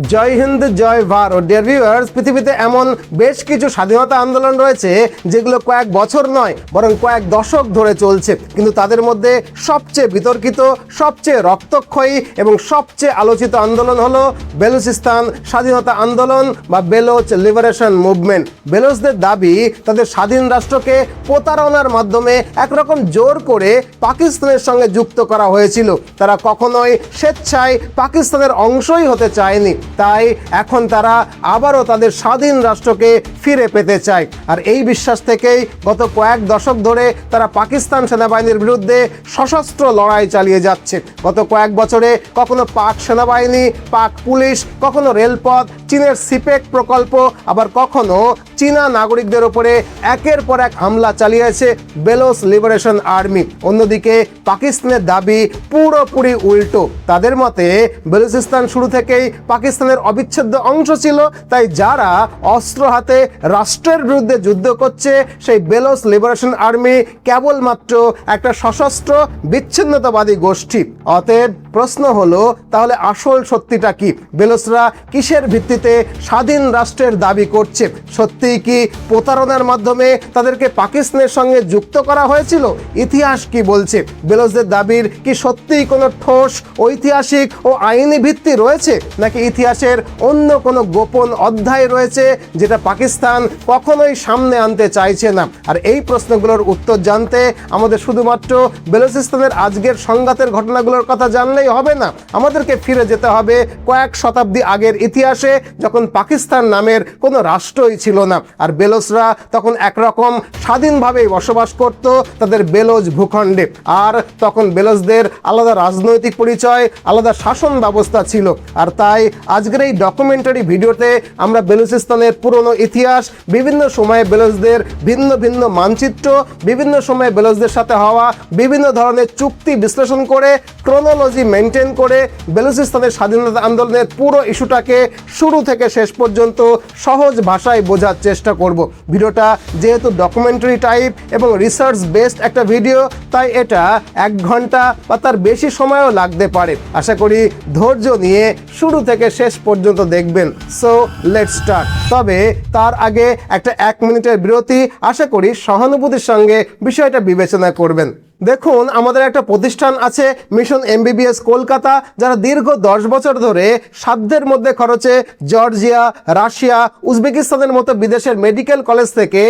জয় হিন্দ, জয় Bharat. Dear viewers, পৃথিবীতে এমন বেশ কিছু স্বাধীনতা আন্দোলন রয়েছে যেগুলো কয়েক বছর নয় বরং কয়েক দশক ধরে চলছে, কিন্তু তাদের মধ্যে সবচেয়ে বিতর্কিত, সবচেয়ে রক্তক্ষয়ী এবং সবচেয়ে আলোচিত আন্দোলন হলো বেলুচিস্তান স্বাধীনতা আন্দোলন বা বেলোচ লিবারেশন মুভমেন্ট। বেলোচদের দাবি তাদের স্বাধীন রাষ্ট্রকে প্রতারণার মাধ্যমে একরকম জোর করে পাকিস্তানের সঙ্গে যুক্ত করা হয়েছিল। তারা কখনোই স্বেচ্ছায় পাকিস্তানের অংশই হতে চায়নি, তাই এখন তারা আবারও তাদের স্বাধীন রাষ্ট্রকে ফিরে পেতে চায়। আর এই বিশ্বাস থেকেই গত কয়েক দশক ধরে তারা পাকিস্তান সেনাবাহিনীর বিরুদ্ধে সশস্ত্র লড়াই চালিয়ে যাচ্ছে। গত কয়েক বছরে কখনো পাক সেনাবাহিনী, পাক পুলিশ, কখনো রেলপথ, চীনের সিপেক প্রকল্প, আবার কখনো চীনা নাগরিকদের উপরে একের পর এক হামলা চালিয়েছে বেলোচ লিবারেশন আর্মি। অন্যদিকে পাকিস্তানের দাবি পুরোপুরি উল্টো। তাদের মতে বেলুচিস্তান শুরু থেকেই পাকিস্তানের অবিচ্ছেদ্য অংশ ছিল, তাই যারা অস্ত্র হাতে রাষ্ট্রের বিরুদ্ধে যুদ্ধ করছে সেই বেলোচ লিবারেশন আর্মি কেবলমাত্র একটা সশস্ত্র বিচ্ছিন্নতাবাদী গোষ্ঠী। অতএব প্রশ্ন হলো, তাহলে আসল সত্যিটা কি? বেলোচরা কিসের ভিত্তিতে স্বাধীন রাষ্ট্রের দাবি করছে? সত্যিই কি প্রতারণার মাধ্যমে তাদেরকে পাকিস্তানের সঙ্গে যুক্ত করা হয়েছিল? ইতিহাস কি বলছে? বেলোচদের দাবির কি সত্যিই কোনো ঠোস ঐতিহাসিক ও আইনি ভিত্তি রয়েছে, নাকি ইতিহাসের অন্য কোনো গোপন অধ্যায় রয়েছে যেটা পাকিস্তান কখনোই সামনে আনতে চাইছে না? আর এই প্রশ্নগুলোর উত্তর জানতে আমাদের শুধুমাত্র বেলুচিস্তানের আজকের সংঘাতের ঘটনাগুলোর কথা জানলেই হবে না, আমাদেরকে ফিরে যেতে হবে কয়েক শতাব্দী আগের ইতিহাসে, যখন পাকিস্তান নামের কোনো রাষ্ট্রই ছিল না। আর বেলোচরা তখন একরকম স্বাধীনভাবেই বসবাস করত তাদের বেলোচ ভূখণ্ডে। আর তখন বেলোচদের আলাদা রাজনৈতিক পরিচয়, আলাদা শাসন ব্যবস্থা ছিল। আর তাই আজকের এই ডকুমেন্টারি ভিডিওতে আমরা বেলুচিস্তানের পুরনো ইতিহাস, বিভিন্ন সময়ে বেলোচদের ভিন্ন ভিন্ন মানচিত্র, বিভিন্ন সময়ে বেলোচদের সাথে হওয়া বিভিন্ন ধরনের চুক্তি বিশ্লেষণ করে, ক্রোনোলজি মেনটেন করে বেলুচিস্তানের স্বাধীনতা আন্দোলনের পুরো ইস্যুটাকে শুরু থেকে শেষ পর্যন্ত সহজ ভাষায় বোঝার চেষ্টা করব। ভিডিওটা যেহেতু ডকুমেন্টারি টাইপ এবং রিসার্চ বেসড একটা ভিডিও, তাই এটা 1 ঘন্টা বা তার বেশি সময়ও লাগতে পারে। আশা করি ধৈর্য নিয়ে শুরু থেকে শেষ পর্যন্ত দেখবেন। So let's start. তবে তার আগে একটা 1 মিনিটের বিরতি। আশা করি সহানুভূতির সঙ্গে বিষয়টা বিবেচনা করবেন। দেখুন, আমাদের একটা প্রতিষ্ঠান আছে মিশন MBBS কলকাতা, যারা দীর্ঘ 10 বছর ধরে সাধ্যের মধ্যে খরচে জর্জিয়া, রাশিয়া, উজবেকিস্তানের মতো বিদেশের মেডিকেল কলেজ থেকে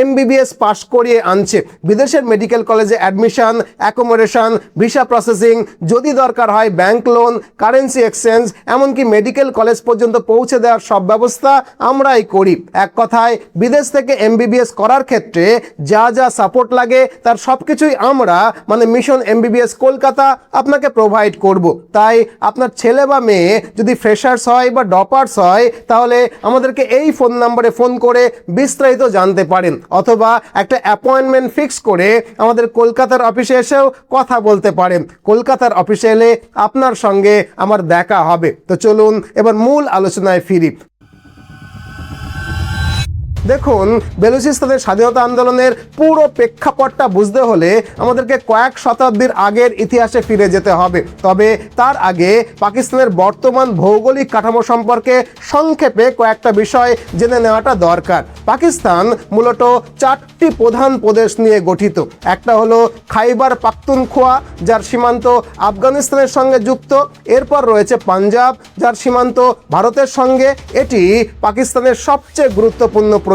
MBBS পাশ করিয়ে আনছে। বিদেশের মেডিকেল কলেজে অ্যাডমিশন, অ্যাকোমোডেশন, ভিসা প্রসেসিং, যদি দরকার হয় ব্যাংক লোন, কারেন্সি এক্সচেঞ্জ, এমনকি মেডিকেল কলেজ পর্যন্ত পৌঁছে দেওয়ার সব ব্যবস্থা আমরাই করি। এক কথায় বিদেশ থেকে MBBS করার ক্ষেত্রে যা যা সাপোর্ট লাগে তার সব কিছুই আমরা মানে মিশন MBBS কলকাতা আপনাকে প্রোভাইড করব। তাই আপনার ছেলে বা মেয়ে যদি ফ্রেশার্স হয় বা ডপার্স হয়, তাহলে আমাদেরকে এই ফোন নাম্বারে ফোন করে বিস্তারিত জানতে পারেন, অথবা একটা অ্যাপয়েন্টমেন্ট ফিক্স করে আমাদের কলকাতার অফিসে এসেও কথা বলতে পারেন। কলকাতার অফিসে এলে আপনার সঙ্গে আমার দেখা হবে। তো চলুন এবার মূল আলোচনায় ফিরি। দেখুন, বেলুচিস্তানের স্বাধীনতা আন্দোলনের পুরো প্রেক্ষাপটটা বুঝতে হলে আমাদেরকে কয়েক শতাব্দীর আগের ইতিহাসে ফিরে যেতে হবে। তবে তার আগে পাকিস্তানের বর্তমান ভৌগোলিক কাঠামো সম্পর্কে সংক্ষেপে কয়েকটা বিষয় জেনে নেওয়াটা দরকার। পাকিস্তান মূলত 4টি প্রধান প্রদেশ নিয়ে গঠিত। একটা হলো খাইবার পাখতুনখোয়া, যার সীমান্ত আফগানিস্তানের সঙ্গে যুক্ত। এরপর রয়েছে পাঞ্জাব, যার সীমান্ত ভারতের সঙ্গে। এটি পাকিস্তানের সবচেয়ে গুরুত্বপূর্ণ প্রদেশ।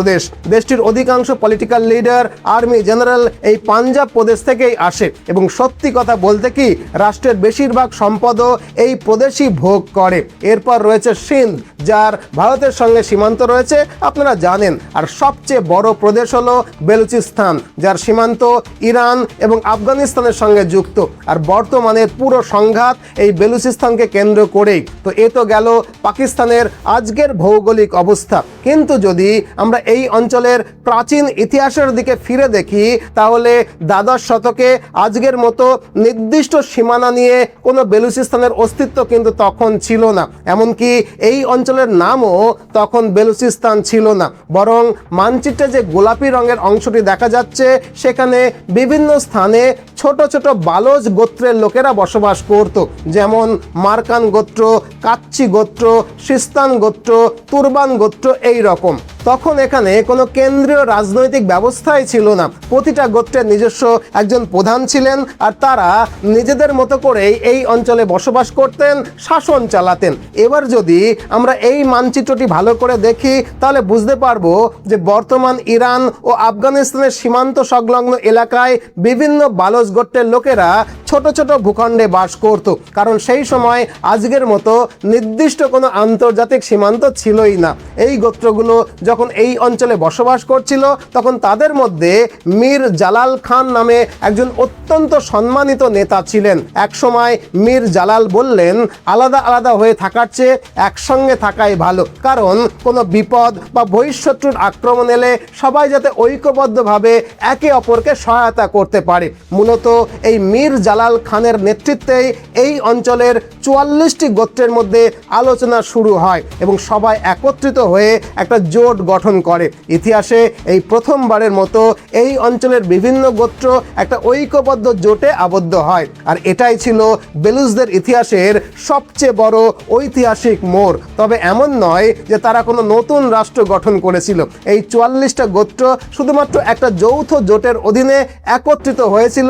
দেশটির অধিকাংশ পলিটিক্যাল লিডার, আর্মি জেনারেল এই পাঞ্জাব প্রদেশ থেকেই আসে, এবং সত্যি কথা বলতে কি, রাষ্ট্রের বেশিরভাগ সম্পদও এই প্রদেশই ভোগ করে। এরপর রয়েছে সিন্ধ, যার ভারতের সঙ্গে সীমান্ত রয়েছে, আপনারা জানেন। আর সবচেয়ে বড় প্রদেশ হলো বেলুচিস্তান, যার সীমান্ত ইরান এবং আফগানিস্তানের সঙ্গে যুক্ত। আর বর্তমানের পুরো সংঘাত এই বেলুচিস্তানকে কেন্দ্র করেই। তো এ তো গেল পাকিস্তানের আজকের ভৌগোলিক অবস্থা। কিন্তু যদি আমরা এই অঞ্চলের প্রাচীন ইতিহাসের দিকে ফিরে দেখি, তাহলে দ্বাদশ শতকে আজকের মতো নির্দিষ্ট সীমানা নিয়ে কোনো বেলুচিস্তানের অস্তিত্ব কিন্তু তখন ছিল না। এমনকি এই অঞ্চলের নামও তখন বেলুচিস্তান ছিল না, বরং মানচিত্রে যে গোলাপি রঙের অংশটি দেখা যাচ্ছে সেখানে বিভিন্ন স্থানে ছোট ছোট বালজ গোত্রের লোকেরা বসবাস করত, যেমন মারকান গোত্র, কাচ্চি গোত্র, সিস্তান গোত্র, তুরবান গোত্র, এই রকম। তখন এখানে কোনো কেন্দ্রীয় রাজনৈতিক ব্যবস্থাই ছিল না। প্রতিটা গোত্রের নিজস্ব একজন প্রধান ছিলেন, আর তারা নিজেদের মতো করেই এই অঞ্চলে বসবাস করতেন, শাসন চালাতেন। এবার যদি আমরা এই মানচিত্রটি ভালো করে দেখি, তাহলে বুঝতে পারবো যে বর্তমান ইরান ও আফগানিস্তানের সীমান্ত সংলগ্ন এলাকায় বিভিন্ন বালজ গোত্রের লোকেরা ছোট ছোট ভূখণ্ডে বাস করত, কারণ সেই সময় আজকের মতো নির্দিষ্ট কোনো আন্তর্জাতিক সীমান্ত ছিলই না। এই গোত্রগুলো যখন এই অঞ্চলে বসবাস করছিল, তখন তাদের মধ্যে মীর জালাল খান নামে একজন অত্যন্ত সম্মানিত নেতা ছিলেন। একসময় মীর জালাল বললেন, আলাদা আলাদা হয়ে থাকার চেয়ে একসঙ্গে থাকাই ভালো, কারণ কোনো বিপদ বা বহিঃশত্রুর আক্রমণ এলে সবাই যাতে ঐক্যবদ্ধভাবে একে অপরকে সহায়তা করতে পারে। মূলত এই মীর জালাল খানের নেতৃত্বেই এই অঞ্চলের 44টি গোত্রের মধ্যে আলোচনা শুরু হয় এবং সবাই একত্রিত হয়ে একটা জোট গঠন করে। ইতিহাসে এই প্রথমবারের মতো এই অঞ্চলের বিভিন্ন গোত্র একটা ঐক্যবদ্ধ জোটে আবদ্ধ হয়, আর এটাই ছিল বেলুচদের ইতিহাসের সবচেয়ে বড় ঐতিহাসিক মোড়। তবে এমন নয় যে তারা কোনো নতুন রাষ্ট্র গঠন করেছিল। এই 44টা গোত্র শুধুমাত্র একটা যৌথ জোটের অধীনে একত্রিত হয়েছিল,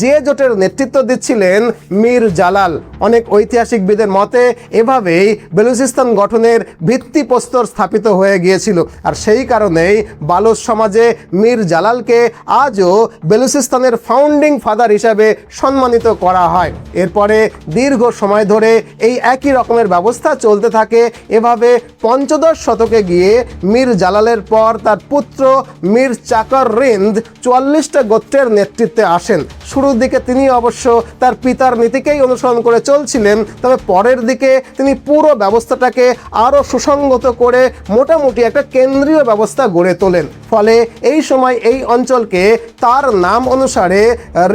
যে জোটের নেতৃত্ব দিচ্ছিলেন মীর জালাল। অনেক ঐতিহাসিকবিদের মতে এভাবেই বেলুচিস্তান গঠনের ভিত্তিপ্রস্তর স্থাপিত হয়ে গিয়েছিল, আর সেই কারণেই বালচ সমাজে মীর জালালকে আজও বেলুচিস্তানের ফাউন্ডিং ফাদার হিসাবে সম্মানিত করা হয়। এরপরে দীর্ঘ সময় ধরে এই একই রকমের ব্যবস্থা চলতে থাকে। এভাবে পঞ্চদশ শতকে গিয়ে মীর জালালের পর তার পুত্র মীর চাকর রিন্দ 44টা গোত্রের নেতৃত্বে আসেন। শুরুর দিকে তিনি অবশ্য তার পিতার নীতিকেই অনুসরণ করে চলছিলেন, তবে পরের দিকে তিনি পুরো ব্যবস্থাটাকে আরও সুসংগত করে মোটামুটি একটা কেন্দ্রীয় ব্যবস্থা গড়ে তোলেন। ফলে এই সময় এই অঞ্চলকে তার নাম অনুসারে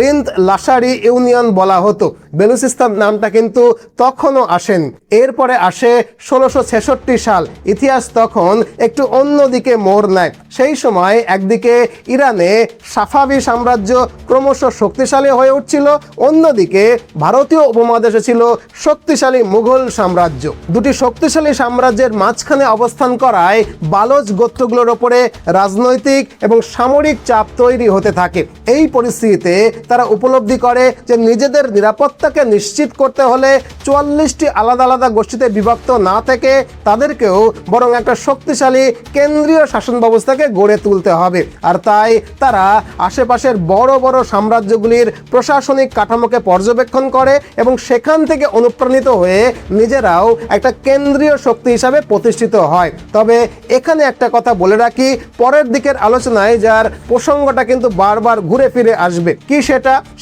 রিন্দ লাসারি ইউনিয়ন বলা হতো। বেলুচিস্তান নামটা কিন্তু তখনও আসেন। এরপরে আসে 1666 সাল। ইতিহাস তখন একটু অন্যদিকে মোড় নেয়। সেই সময় একদিকে ইরানে সাফাভি সাম্রাজ্য ক্রমশ শক্তিশালী হয়ে উঠছিল, অন্যদিকে ভারতীয় উপমহাদেশে ছিল শক্তিশালী মুঘল সাম্রাজ্য। দুটি শক্তিশালী সাম্রাজ্যের মাঝখানে অবস্থান করায় বালচ গোত্রগুলোর ওপরে রাজনৈতিক এবং সামরিক চাপ তৈরি হতে থাকে। এই পরিস্থিতিতে তারা উপলব্ধি করে যে নিজেদের নিরাপত্তাকে নিশ্চিত করতে হলে 44টি আলাদা আলাদা গোষ্ঠীতে বিভক্ত না থেকে তাদেরকেও বরং একটা শক্তিশালী কেন্দ্রীয় শাসন ব্যবস্থাকে গড়ে তুলতে হবে। আর তাই তারা আশেপাশের বড় বড় সাম্রাজ্যগুলির প্রশাসনিক কাঠামোকে পর্যবেক্ষণ করে এবং সেখান থেকে অনুপ্রাণিত হয়ে নিজেরাও একটা কেন্দ্রীয় শক্তি হিসাবে প্রতিষ্ঠিত হয়। তবে এখানে একটা কথা বলে রাখি, পরের দিকের আলোচনায় যার প্রসঙ্গটা কিন্তু বারবার ঘুরে ফিরে আসবে। কি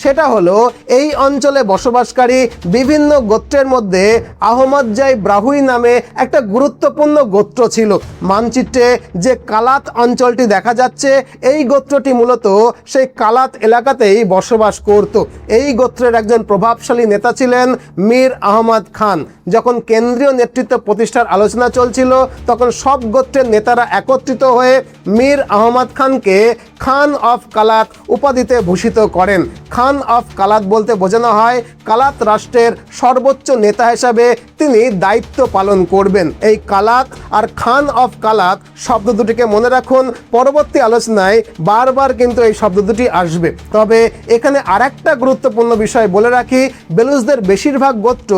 সেটা হলো এই অঞ্চলে বসবাসকারী বিভিন্ন গোত্রের মধ্যে আহমদজাই ব্রাহুই নামে একটা গুরুত্বপূর্ণ গোত্র ছিল। মানচিত্রে যে কালাত অঞ্চলটি দেখা যাচ্ছে, এই গোত্রটি মূলত সেই কালাত এলাকাতেই বসবাস করত। এই গোত্রের একজন প্রভাবশালী নেতা ছিলেন মীর আহমদ খান। যখন কেন্দ্রীয় নেতৃত্ব প্রতিষ্ঠার আলোচনা চলছিল, তখন সব গোত্রের নেতারা একত্রিত হয়ে মীর আহমদ খানকে খান অফ কালাত উপাধিতে ভূষিত করেন। খান অফ কালাত বলতে বোঝানো হয় কালাত রাষ্ট্রের সর্বোচ্চ নেতা হিসাবে তিনি দায়িত্ব পালন করবেন। এই কালাত আর খান অফ কালাত শব্দ দুটিকে মনে রাখুন, পরবর্তী আলোচনায় বারবার কিন্তু এই শব্দ দুটি আসবে। তবে এখানে আরেকটা গুরুত্বপূর্ণ বিষয় বলে রাখি, বেলুচদের বেশিরভাগ গোত্র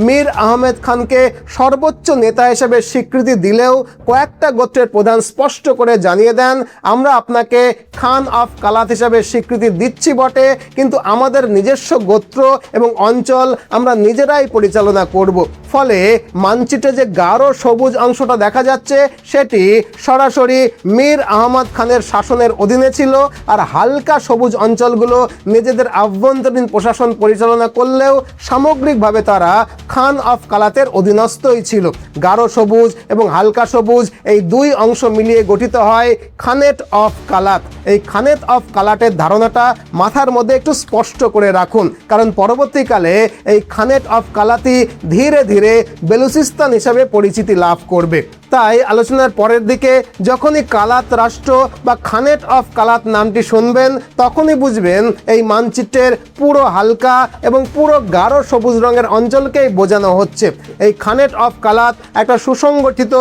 মীর আহমেদ খানকে সর্বোচ্চ নেতা হিসেবে স্বীকৃতি দিলেও কয়েকটা গোত্রের প্রধান স্পষ্ট করে জানিয়ে দেন, আমরা আপনাকে খান অফ কালাত হিসাবে স্বীকৃতি দিচ্ছি বটে, কিন্তু আমাদের নিজস্ব গোত্র এবং অঞ্চল আমরা নিজেরাই পরিচালনা করব। ফলে মানচিত্রে যে গাঢ় সবুজ অংশটা দেখা যাচ্ছে সেটি সরাসরি মীর আহমদ খানের শাসনের অধীনে ছিল, আর হালকা সবুজ অঞ্চলগুলো নিজেদের আভ্যন্তরীণ প্রশাসন পরিচালনা করলেও সামগ্রিকভাবে তারা খান অফ কালাতের অধীনস্থই ছিল। গাঢ় সবুজ এবং হালকা সবুজ এই দুই অংশ মিলিয়ে গঠিত হয় খানেট অফ কালাত। এই খানেট অফ কালাটের ধারণাটা মাথার মধ্যে একটু স্পষ্ট করে রাখুন, কারণ পরবর্তীকালে এই খানেট অফ কালাতই ধীরে ধীরে বেলুচিস্তান হিসাবে পরিচিতি লাভ করবে। তাই আলোচনার পরের দিকে যখনই কালাত রাষ্ট্র বা খানেট অফ কালাত নামটি শুনবেন তখনই বুঝবেন এই মানচিত্রের পুরো হালকা এবং পুরো গাঢ় সবুজ রঙের অঞ্চলকেই বোঝানো হচ্ছে। এই খানেট অফ কালাত একটা সুসংগঠিত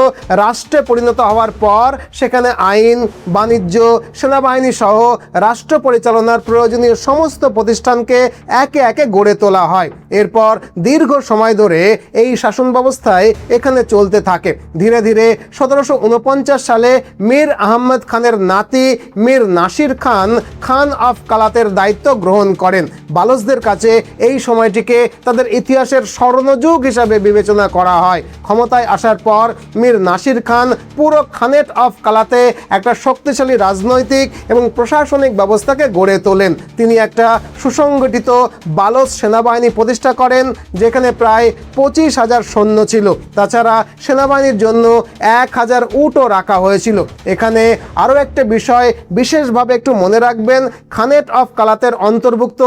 রাষ্ট্রে পরিণত হওয়ার পর সেখানে আইন, বাণিজ্য, সেনাবাহিনী সহ রাষ্ট্র পরিচালনার প্রয়োজনীয় সমস্ত প্রতিষ্ঠানকে একে একে গড়ে তোলা হয়। এরপর দীর্ঘ সময় ধরে এই শাসন ব্যবস্থায় এখানে চলতে থাকে। ধীরে ধীরে 1749 সালে মীর আহমদ খানের নাতি মীর নাসির খান খান অফ কালাতের দায়িত্ব গ্রহণ করেন। বালোচদের কাছে এই সময়টিকে তাদের ইতিহাসের স্বর্ণযুগ হিসাবে বিবেচনা করা হয়। ক্ষমতায় আসার পর মীর নাসির খান পুরো খানেট অফ কালাতে একটা শক্তিশালী রাজনৈতিক এবং প্রশাসনিক ব্যবস্থাকে গড়ে তোলেন। তিনি একটা সুসংগঠিত বালোচ সেনাবাহিনী প্রতিষ্ঠা করেন, যেখানে প্রায় 25,000 সৈন্য ছিল। তাছাড়া সেনাবাহিনীর জন্য 1,000 উটও রাখা হয়েছিল। এখানে আরও একটা বিষয় বিশেষভাবে একটু মনে রাখবেন, খানেট অফ কালাতের অন্তর্ভুক্ত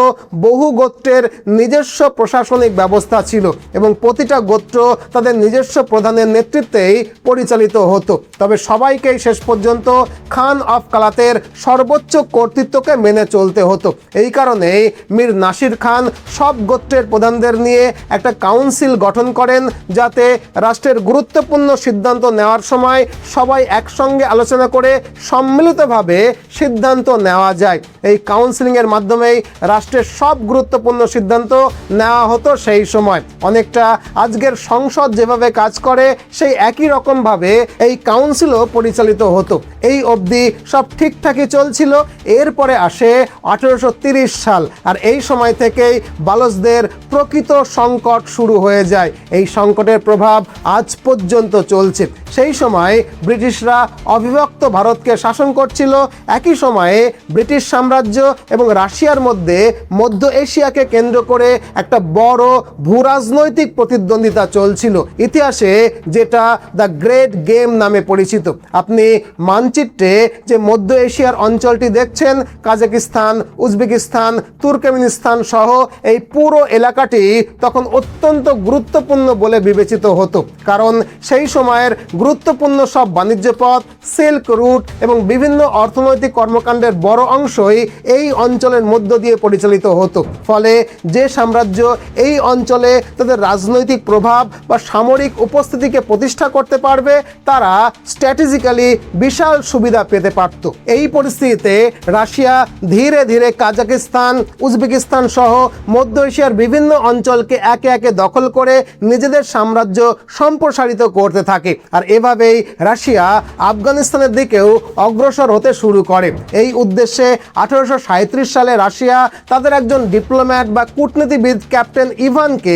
বহু গোত্রের নিজস্ব প্রশাসনিক ব্যবস্থা ছিল এবং প্রতিটা গোত্র তাদের নিজস্ব প্রধানের নেতৃত্বেই পরিচালিত হতো। তবে সবাইকেই শেষ পর্যন্ত খান অফ কালাতের সর্বোচ্চ কর্তৃত্বকে মেনে চলতে হতো। এই কারণেই মীর নাসির খান সব গোত্রের প্রধানদের নিয়ে একটা কাউন্সিল গঠন করেন, যাতে রাষ্ট্রের গুরুত্বপূর্ণ সিদ্ধান্ত নেওয়ার সময় সবাই একসঙ্গে আলোচনা করে সম্মিলিতভাবে সিদ্ধান্ত নেওয়া যায়। এই কাউন্সিলিংয়ের মাধ্যমেই রাষ্ট্রের সব গুরুত্বপূর্ণ সিদ্ধান্ত নেওয়া হতো সেই সময়। অনেকটা আজকের সংসদ যেভাবে কাজ করে সেই একই রকমভাবে এই কাউন্সিলও পরিচালিত হতো। এই অবধি সব ঠিকঠাকই চলছিল। এরপরে আসে 1830 সাল, আর এই সময় থেকেই বালোচদের প্রকৃত সংকট শুরু হয়ে যায়। এই সংকটের প্রভাব আজ পর্যন্ত চলছে। সেই সময় ব্রিটিশরা অবিভক্ত ভারতকে শাসন করছিল। একই সময়ে ব্রিটিশ সাম্রাজ্য এবং রাশিয়ার মধ্যে মধ্য এশিয়াকে কেন্দ্র করে একটা বড় ভূরাজনৈতিক প্রতিদ্বন্দ্বিতা চলছিল, ইতিহাসে যেটা দ্য গ্রেট গেম নামে পরিচিত। আপনি মানচিত্রে যে মধ্য এশিয়ার অঞ্চলটি দেখছেন, কাজাকিস্তান, উজবেকিস্তান, তুর্কমেনিস্তান সহ এই পুরো এলাকাটি তখন অত্যন্ত গুরুত্বপূর্ণ বলে বিবেচিত হতো, কারণ সেই সময়ের গুরুত্বপূর্ণ সব বাণিজ্য পথ, সিল্ক রুট এবং বিভিন্ন অর্থনৈতিক কর্মকাণ্ডের বড় অংশই এই অঞ্চলের মধ্য দিয়ে পরিচালিত হতো। ফলে যে সাম্রাজ্য এই অঞ্চলে তাদের রাজনৈতিক প্রভাব বা সামরিক উপস্থিতিকে প্রতিষ্ঠা করতে পারবে, তারা স্ট্র্যাটেজিক্যালি বিশাল সুবিধা পেতে পারত। এই পরিস্থিতিতে রাশিয়া ধীরে ধীরে কাজাকিস্তান, উজবেকিস্তান সহ মধ্য এশিয়ার বিভিন্ন অঞ্চলকে একে একে দখল করে নিজেদের সাম্রাজ্য সম্প্রসারিত করতে থাকে। আর এভাবেই রাশিয়া আফগানিস্তানের দিকেও অগ্রসর হতে শুরু করে। এই উদ্দেশ্যে 1837 সালে রাশিয়া তাদের একজন ডিপ্লোম্যাট বা কূটনীতিবিদ ক্যাপ্টেন ইভানকে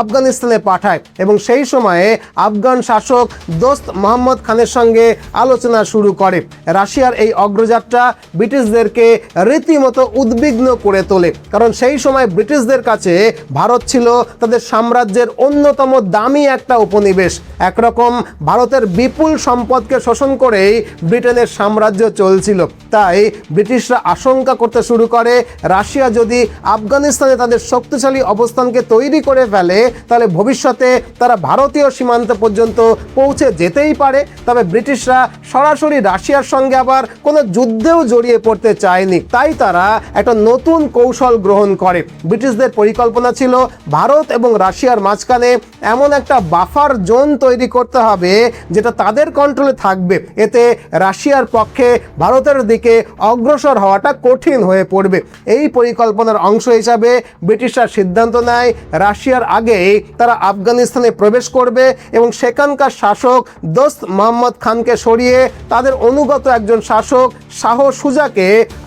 আফগানিস্তানে পাঠায় এবং সেই সময়ে আফগান শাসক দোস্ত মোহাম্মদ খানের সঙ্গে আলোচনা শুরু করে। রাশিয়ার এই অগ্রযাত্রা ব্রিটিশদেরকে রীতিমতো উদ্বিগ্ন করে তোলে, কারণ সেই সময় ব্রিটিশদের কাছে ভারত ছিল তাদের সাম্রাজ্যের অন্যতম দামি একটা উপনিবেশ। একরকম ভারতের বিপুল সম্পদকে শোষণ করেই ব্রিটেনের সাম্রাজ্য চলছিল। তাই ব্রিটিশরা আশঙ্কা করতে শুরু করে, রাশিয়া যদি আফগানিস্তানে তাদের শক্তিশালী অবস্থানকে তৈরি করে ফেলে তাহলে ভবিষ্যতে তারা ভারতীয় সীমান্ত পর্যন্ত পৌঁছে যেতেই পারে। তবে ব্রিটিশরা সরাসরি রাশিয়ার সঙ্গে আবার কোনো যুদ্ধেও জড়িয়ে পড়তে চায়নি। তাই তারা একটা নতুন কৌশল গ্রহণ করে। ব্রিটিশদের পরিকল্পনা ছিল ভারত এবং রাশিয়ার মাঝখানে এমন একটা বাফার জোন তৈরি করতে হবে যেটা তাদের কন্ট্রোলে থাকবে, এতে রাশিয়ার পক্ষে ভারতের দিকে অগ্রসর হওয়াটা কঠিন হয়ে পড়বে। এই পরিকল্পনার অংশ হিসাবে ব্রিটিশরা সিদ্ধান্ত নেয় রাশিয়ার আগেই তারা আফগানিস্তানে প্রবেশ করবে এবং সেখানকার শাসক দোস্ত মোহাম্মদ খানকে সরিয়ে তাদের অনুগত একজন শাসক শাহ সুজাকে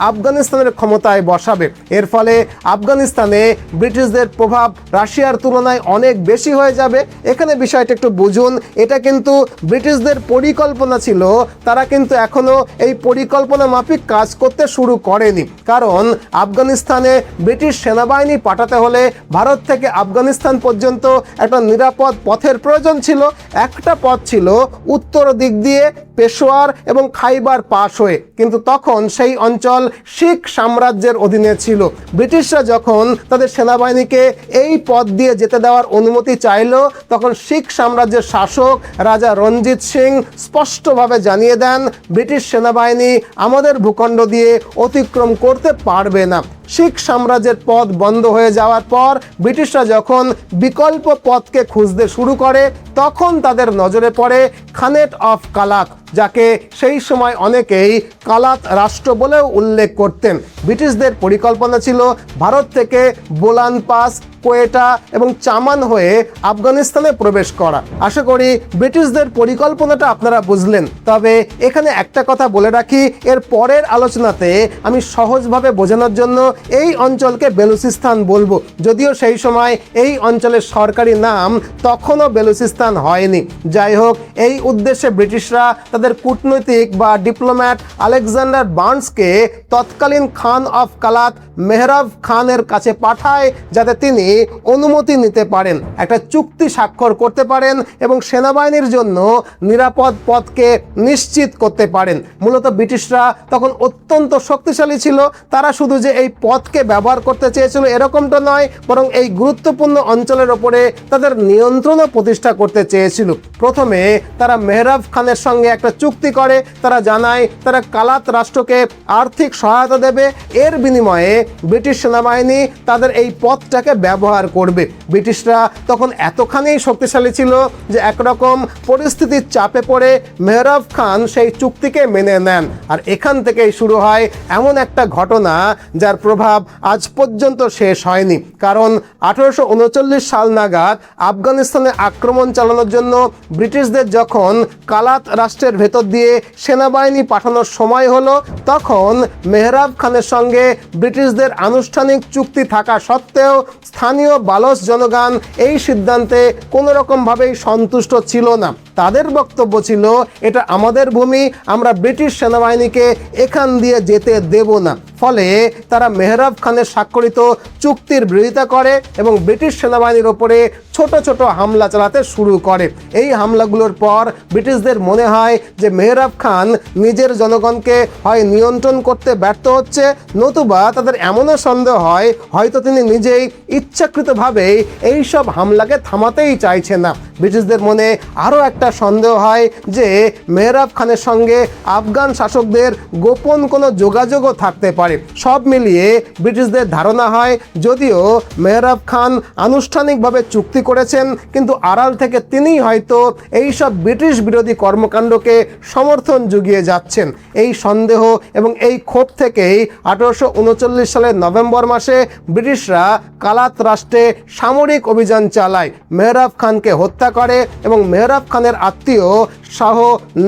আফগানিস্তানের ক্ষমতায় বসাবে। এর ফলে আফগানিস্তানে ব্রিটিশদের প্রভাব রাশিয়ার তুলনায় অনেক বেশি হয়ে যাবে। এখানে বিষয়টা একটু বুঝুন, এটা কিন্তু ব্রিটিশদের পরিকল্পনা ছিল, তারা কিন্তু এখনো এই পরিকল্পনা মাফিক কাজ করতে শুরু করেনি। কারণ আফগানিস্তানে ব্রিটিশ সেনাবাহিনী পাঠাতে হলে ভারত থেকে আফগানিস্তান পর্যন্ত একটা নিরাপদ পথের প্রয়োজন ছিল। একটা পথ ছিল উত্তর দিক দিয়ে পেশোয়ার এবং খাইবার পাস হয়ে, কিন্তু তখন সেই অঞ্চল শিখ সাম্রাজ্যের অধীনে ছিল। ব্রিটিশরা যখন তাদের সেনাবাহিনীকে এই পথ দিয়ে যেতে দেওয়ার অনুমতি চাইল, তখন শিখ সাম্রাজ্যের শাসক রাজা রঞ্জিত সিং স্পষ্টভাবে জানিয়ে দেন, ব্রিটিশ সেনাবাহিনী আমাদের ভূখণ্ড দিয়ে অতিক্রম করতে পারবে না। শিখ সাম্রাজ্যের পথ বন্ধ হয়ে যাওয়ার পর ব্রিটিশরা যখন বিকল্প পথকে খুঁজতে শুরু করে, তখন তাদের নজরে পড়ে খানেট অফ কালাত, যাকে সেই সময় অনেকেই কালাত রাষ্ট্র বলেও উল্লেখ করতেন। ব্রিটিশদের পরিকল্পনা ছিল ভারত থেকে বোলান পাস, কোয়েটা এবং চামান হয়ে আফগানিস্তানে প্রবেশ করা। আশা করি ব্রিটিশদের পরিকল্পনাটা আপনারা বুঝলেন। তবে এখানে একটা কথা বলে রাখি, এর পরের আলোচনাতে আমি সহজভাবে বোঝানোর জন্য এই অঞ্চলকে বেলুচিস্তান বলবো, যদিও সেই সময় এই অঞ্চলের সরকারি নাম তখনও বেলুচিস্তান হয়নি। যাই হোক, এই উদ্দেশ্যে ব্রিটিশরা তাদের কূটনৈতিক বা ডিপ্লোম্যাট আলেকজান্ডার বার্নসকে তৎকালীন খান অফ কালাত মেহরাব খানের কাছে পাঠায়, যাতে তিনি অনুমতি নিতে পারেন, একটা চুক্তি স্বাক্ষর করতে পারেন এবং সেনাবাহিনীর জন্য নিরাপদ পথকে নিশ্চিত করতে পারেন। মূলত ব্রিটিশরা তখন অত্যন্ত শক্তিশালী ছিল, তারা শুধু যে এই পথকে ব্যবহার করতে চেয়েছিল এরকমটা নয়, বরং এই গুরুত্বপূর্ণ অঞ্চলের ওপরে তাদের নিয়ন্ত্রণও প্রতিষ্ঠা করতে চেয়েছিল। প্রথমে তারা মেহরাব খানের সঙ্গে একটা চুক্তি করে, তারা জানায় তারা কালাত রাষ্ট্রকে আর্থিক সহায়তা দেবে, এর বিনিময়ে ব্রিটিশ সেনাবাহিনী তাদের এই পথটাকে ব্যবহার করবে। ব্রিটিশরা তখন এতখানি শক্তিশালী ছিল যে একরকম পরিস্থিতির চাপে পড়ে মেহরাব খান সেই চুক্তিকে মেনে নেন। আর এখান থেকেই শুরু হয় এমন একটা ঘটনা যার প্রভাব আজ পর্যন্ত শেষ হয়নি। কারণ 1839 সাল নাগাদ আফগানিস্তানে আক্রমণ চালানোর জন্য ব্রিটিশদের যখন কালাত রাষ্ট্রের ভেতর দিয়ে সেনাবাহিনী পাঠানোর সময় হলো, তখন মেহরাব খানের সঙ্গে ব্রিটিশদের আনুষ্ঠানিক চুক্তি থাকা সত্ত্বেও স্থানীয় বালস জনগণ এই সিদ্ধান্তে কোনো রকমভাবেই সন্তুষ্ট ছিল না। তাদের বক্তব্য ছিল, এটা আমাদের ভূমি, আমরা ব্রিটিশ সেনাবাহিনীকে এখান দিয়ে যেতে দেব না। ফলে তারা মেহরাব খানের স্বাক্ষরিত চুক্তির বিরোধিতা করে এবং ব্রিটিশ সেনাবাহিনীর ওপরে ছোট ছোট হামলা চালাতে শুরু করে। এই হামলাগুলোর পর ব্রিটিশদের মনে হয় যে মেহরাব খান নিজের জনগণকে হয় নিয়ন্ত্রণ করতে ব্যর্থ হচ্ছে, নতুবা তাদের এমনও সন্দেহ হয় হয়তো তিনি নিজেই ইচ্ছাকৃতভাবেই এই সব হামলাকে থামাতেই চাইছে না। ব্রিটিশদের মনে আরও একটা সন্দেহ হয় যে মেহরাব খানের সঙ্গে আফগান শাসকদের গোপন কোনো যোগাযোগও থাকতে পারে। সব মিলিয়ে ব্রিটিশদের ধারণা হয় যদিও মেহরাব খান আনুষ্ঠানিকভাবে চুক্তি করেছেন, কিন্তু আড়াল থেকে তিনিই হয়তো এই সব ব্রিটিশ বিরোধী কর্মকাণ্ডকে সমর্থন জুগিয়ে যাচ্ছেন। এই সন্দেহ এবং এই ক্ষোভ থেকেই 1839 সালের নভেম্বর মাসে ব্রিটিশরা কালাত রাষ্ট্রে সামরিক অভিযান চালায়, মেহরাব খানকে হত্যা করে এবং মেহরাব খানের আত্মীয় শাহ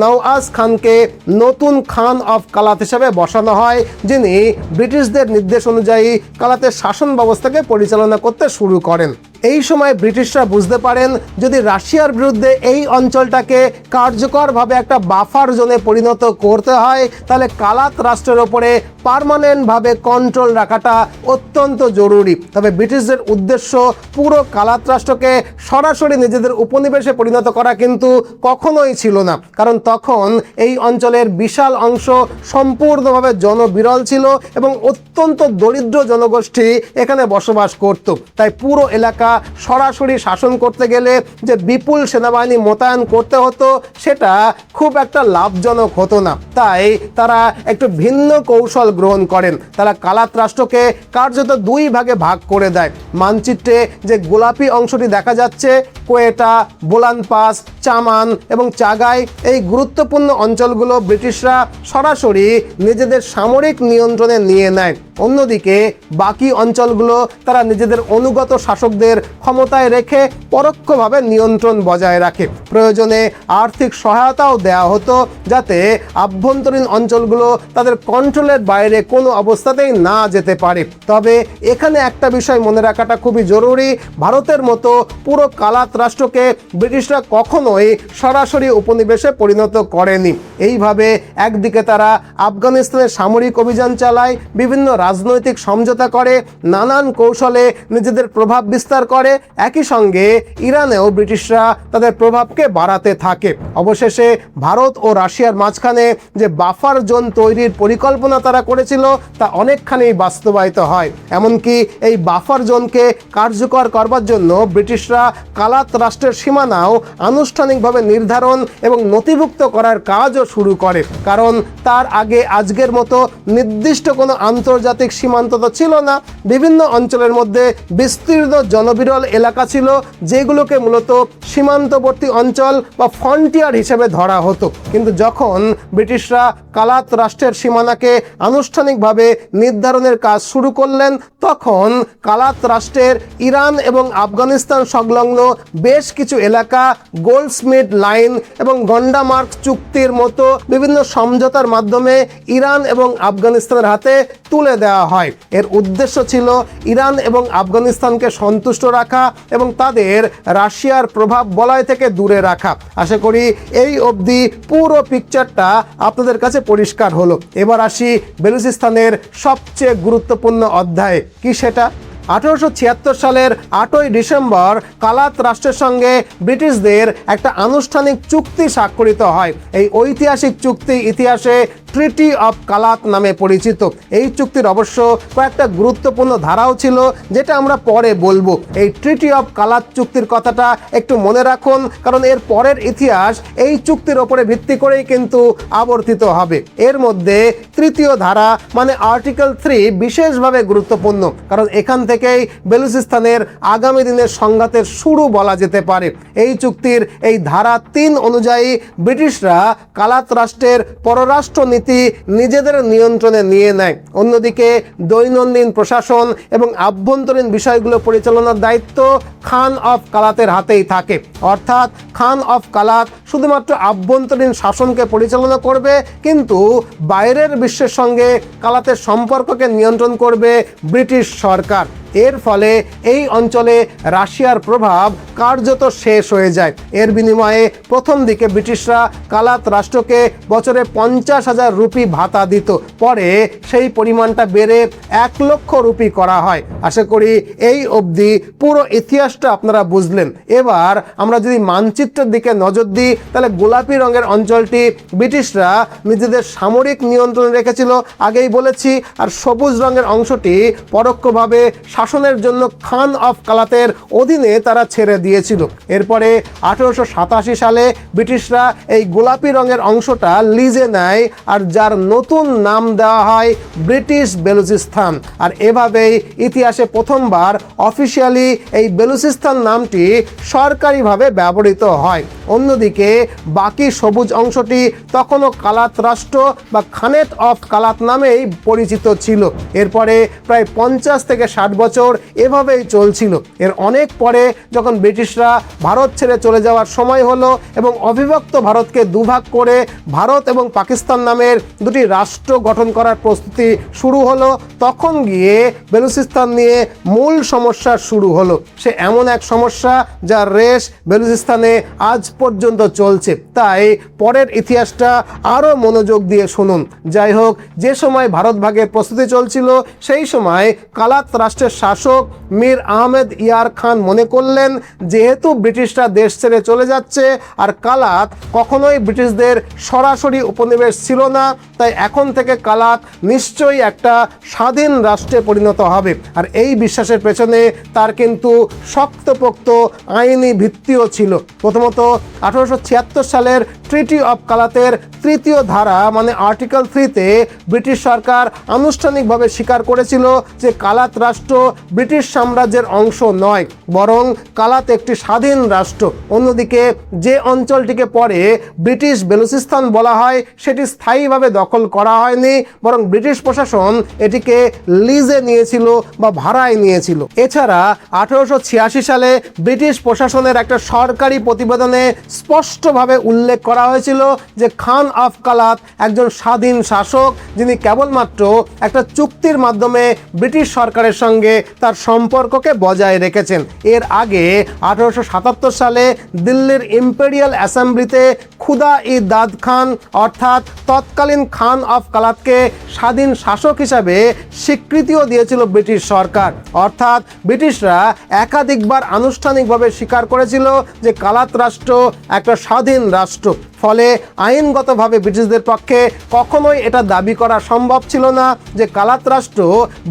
নওয়াজ খানকে নতুন খান অফ কালাত হিসেবে বসানো হয়, যিনি ব্রিটিশদের নির্দেশ অনুযায়ী কালাতের শাসন ব্যবস্থাকে পরিচালনা করতে শুরু করেন। এই সময় ব্রিটিশরা বুঝতে পারেন যদি রাশিয়ার বিরুদ্ধে এই অঞ্চলটাকে কার্যকরভাবে একটা বাফার জোনে পরিণত করতে হয়, তাহলে কালাত রাষ্ট্রের ওপরে পার্মানেন্টভাবে কন্ট্রোল রাখাটা অত্যন্ত জরুরি। তবে ব্রিটিশদের উদ্দেশ্য পুরো কালাত রাষ্ট্রকে সরাসরি নিজেদের উপনিবেশে পরিণত করা কিন্তু কখনোই ছিল না, কারণ তখন এই অঞ্চলের বিশাল অংশ সম্পূর্ণভাবে জনবিরল ছিল এবং অত্যন্ত দরিদ্র জনগোষ্ঠী এখানে বসবাস করত। তাই পুরো এলাকা সরাসরি শাসন করতে গেলে যে বিপুল সেনাবাহিনী মোতায়েন করতে হতো, সেটা খুব একটা লাভজনক হতো না। তাই তারা একটু ভিন্ন কৌশল গ্রহণ করেন। তারা কালাত রাষ্ট্রকে কার্যত দুই ভাগে ভাগ করে দেয়। মানচিত্রে যে গোলাপি অংশটি দেখা যাচ্ছে কোয়েটা, বোলান পাস, চামান এবং চাগাই এই গুরুত্বপূর্ণ অঞ্চলগুলো ব্রিটিশরা সরাসরি নিজেদের সামরিক নিয়ন্ত্রণে নিয়ে নেয়। অন্যদিকে বাকি অঞ্চলগুলো তারা নিজেদের অনুগত শাসকদের ক্ষমতায় রেখে পরোক্ষভাবে নিয়ন্ত্রণ বজায় রাখে। প্রয়োজনে আর্থিক সহায়তাও দেওয়া হতো যাতে আভ্যন্তরীণ অঞ্চলগুলো তাদের কন্ট্রোলের বাইরে কোনো অবস্থাতেই না যেতে পারে। তবে এখানে একটা বিষয় মনে রাখাটা খুবই জরুরি, ভারতের মতো পুরো কালাত রাষ্ট্রকে ব্রিটিশরা কখনোই সরাসরি উপনিবেশে পরিণত করেনি। এইভাবে একদিকে তারা আফগানিস্তানে সামরিক অভিযান চালায়, বিভিন্ন রাজনৈতিক সমঝোতা করে, নানান কৌশলে নিজেদের প্রভাব বিস্তার করে, একই সঙ্গে ইরানেও ব্রিটিশরা তাদের প্রভাবকে বাড়াতে থাকে। অবশেষে ভারত ও রাশিয়ার মাঝখানে যে বাফার জোন তৈরির পরিকল্পনা তারা করেছিল তা অনেকখানি বাস্তবায়িত হয়। এমনকি এই বাফার জোনকে কার্যকর করবার জন্য ব্রিটিশরা কালাত রাষ্ট্রের সীমানাও আনুষ্ঠানিকভাবে নির্ধারণ এবং নথিভুক্ত করার কাজও শুরু করে, কারণ তার আগে আজকের মতো নির্দিষ্ট কোনো আন্তর্জাতিক সীমান্ত তো ছিল না। বিভিন্ন অঞ্চলের মধ্যে বিস্তীর্ণ জনবিরল এলাকা ছিল যেগুলোকে মূলত সীমান্তবর্তী অঞ্চল বা ফ্রন্টিয়ার হিসেবে ধরা হতো। কিন্তু যখন ব্রিটিশরা কালাত রাষ্ট্রের সীমানাকে আনুষ্ঠানিকভাবে নির্ধারণের কাজ শুরু করলেন, তখন কালাত রাষ্ট্রের ইরান এবং আফগানিস্তান সংলগ্ন বেশ কিছু এলাকা গোল্ডস্মিথ লাইন এবং গন্ডামার্ক চুক্তির মতো বিভিন্ন সমঝোতার মাধ্যমে ইরান এবং আফগানিস্তানের হাতে তুলে দেওয়া হয়। এর উদ্দেশ্য ছিল ইরান এবং আফগানিস্তানকে সন্তুষ্ট রাখা এবং তাদের রাশিয়ার প্রভাব বলয় থেকে দূরে রাখা। আশা করি এই অবধি পুরো পিকচারটা আপনাদের কাছে পরিষ্কার হলো। এবার আসি বেলুচিস্তানের সবচেয়ে গুরুত্বপূর্ণ অধ্যায়ে। কি সেটা? 1876 সালের 8ই ডিসেম্বর কালাত রাষ্ট্রের সঙ্গে ব্রিটিশদের একটা আনুষ্ঠানিক চুক্তি স্বাক্ষরিত হয়। এই ঐতিহাসিক চুক্তি ইতিহাসে ট্রিটি অফ কালাত নামে পরিচিত। এই চুক্তির অবশ্য কয়েকটা গুরুত্বপূর্ণ ধারাও ছিল যেটা আমরা পরে বলবো। এই ট্রিটি অফ কালাত চুক্তির কথাটা একটু মনে রাখুন, কারণ এর পরের ইতিহাস এই চুক্তির ওপরে ভিত্তি করেই কিন্তু আবর্তিত হবে। এর মধ্যে তৃতীয় ধারা মানে আর্টিকেল 3 বিশেষভাবে গুরুত্বপূর্ণ, কারণ এখান থেকেই বেলুচিস্তানের আগামী দিনের সংঘাতের শুরু বলা যেতে পারে। এই চুক্তির এই ধারা 3 অনুযায়ী ব্রিটিশরা কালাত রাষ্ট্রের পররাষ্ট্র নীতি নিজেদের নিয়ন্ত্রণে নিয়ে নেয়। অন্যদিকে দৈনন্দিন প্রশাসন এবং আভ্যন্তরীণ বিষয়গুলো পরিচালনার দায়িত্ব খান অফ কালাতের হাতেই থাকে। অর্থাৎ খান অফ কালাত শুধুমাত্র আভ্যন্তরীণ শাসনকে পরিচালনা করবে, কিন্তু বাইরের বিশ্বের সঙ্গে কালাতের সম্পর্ককে নিয়ন্ত্রণ করবে ব্রিটিশ সরকার। এর ফলে এই অঞ্চলে রাশিয়ার প্রভাব কার্যত শেষ হয়ে যায়। এর বিনিময়ে প্রথম দিকে ব্রিটিশরা কালাত রাষ্ট্রকে বছরে 50,000 রুপি ভাতা দিত। পরে সেই পরিমাণটা বেড়ে 1 লক্ষ রুপি করা হয়। আশা করি এই অবধি পুরো ইতিহাসটা আপনারা বুঝলেন। এবার আমরা যদি মানচিত্রের দিকে নজর দিই, তাহলে গোলাপি রঙের অঞ্চলটি ব্রিটিশরা নিজেদের সামরিক নিয়ন্ত্রণে রেখেছিল, আগেই বলেছি, আর সবুজ রঙের অংশটি পরোক্ষভাবে শাসনের জন্য খান অফ কালাতের অধীনে তারা ছেড়ে দিয়েছিল। এরপরে 1887 সালে ব্রিটিশরা এই গোলাপি রঙের অংশটা লিজে নেয়, আর যার নতুন নাম দেওয়া হয় ব্রিটিশ বেলুচিস্তান। আর এভাবেই ইতিহাসে প্রথমবার অফিসিয়ালি এই বেলুচিস্তান নামটি সরকারিভাবে ব্যবহৃত হয়। অন্যদিকে বাকি সবুজ অংশটি তখনও কালাত রাষ্ট্র বা খানেট অফ কালাত নামেই পরিচিত ছিল। এরপরে প্রায় 50 থেকে 60 বছর এভাবেই চলছিল। এর অনেক পরে যখন ব্রিটিশরা ভারত ছেড়ে চলে যাওয়ার সময় হলো এবং অবিভক্ত ভারতকে দুভাগ করে ভারত এবং পাকিস্তান নামের দুটি রাষ্ট্র গঠন করার প্রস্তুতি শুরু হলো, তখন গিয়ে বেলুচিস্তান নিয়ে মূল সমস্যা শুরু হলো। সে এমন এক সমস্যা যার রেশ বেলুচিস্তানে আজ পর্যন্ত চলছে। তাই পরের ইতিহাসটা আরও মনোযোগ দিয়ে শুনুন। যাই হোক, যে সময় ভারত ভাগের প্রস্তুতি চলছিল সেই সময় কালাত রাষ্ট্রের শাসক মীর আহমেদ ইয়ার খান মনে করলেন, যেহেতু ব্রিটিশরা দেশ ছেড়ে চলে যাচ্ছে আর কালাত কখনোই ব্রিটিশদের সরাসরি উপনিবেশ ছিল না, তাই এখন থেকে কালাত নিশ্চয়ই একটা স্বাধীন রাষ্ট্রে পরিণত হবে। আর এই বিশ্বাসের পেছনে তার কিন্তু শক্তপোক্ত আইনি ভিত্তিও ছিল। প্রথমত 1876 সালের ট্রিটি অফ কালাতের তৃতীয় ধারা মানে আর্টিকেল 3-তে ব্রিটিশ সরকার আনুষ্ঠানিকভাবে স্বীকার করেছিল যে কালাত রাষ্ট্র ব্রিটিশ সাম্রাজ্যের অংশ নয়, বরং কালাত একটি স্বাধীন রাষ্ট্র। অন্যদিকে যে অঞ্চলটিকে পরে ব্রিটিশ বেলুচিস্তান বলা হয় সেটি স্থায়ীভাবে দখল করা হয়নি, বরং ব্রিটিশ প্রশাসন এটিকে লিজে নিয়েছিল বা ভাড়ায় নিয়েছিল। এছাড়া 1886 সালে ব্রিটিশ প্রশাসনের একটা সরকারি প্রতিবেদনে স্পষ্টভাবে উল্লেখ করা হয়েছিল যে খান অফ কালাত একজন স্বাধীন শাসক, যিনি কেবলমাত্র একটা চুক্তির মাধ্যমে ব্রিটিশ সরকারের সঙ্গে তার সম্পর্ককে বজায় রেখেছেন। এর আগে 1877 সালে দিল্লির ইম্পেরিয়াল অ্যাসেম্বলিতে খুদা ই দাদ খান অর্থাৎ তৎকালীন খান অফ কালাতকে স্বাধীন শাসক হিসাবে স্বীকৃতিও দিয়েছিল ব্রিটিশ সরকার। অর্থাৎ ব্রিটিশরা একাধিকবার আনুষ্ঠানিকভাবে স্বীকার করেছিল যে কালাত রাষ্ট্র একটা স্বাধীন রাষ্ট্র। ফলে আইনগতভাবে ব্রিটিশদের পক্ষে কখনোই এটা দাবি করা সম্ভব ছিল না যে কালাত রাষ্ট্র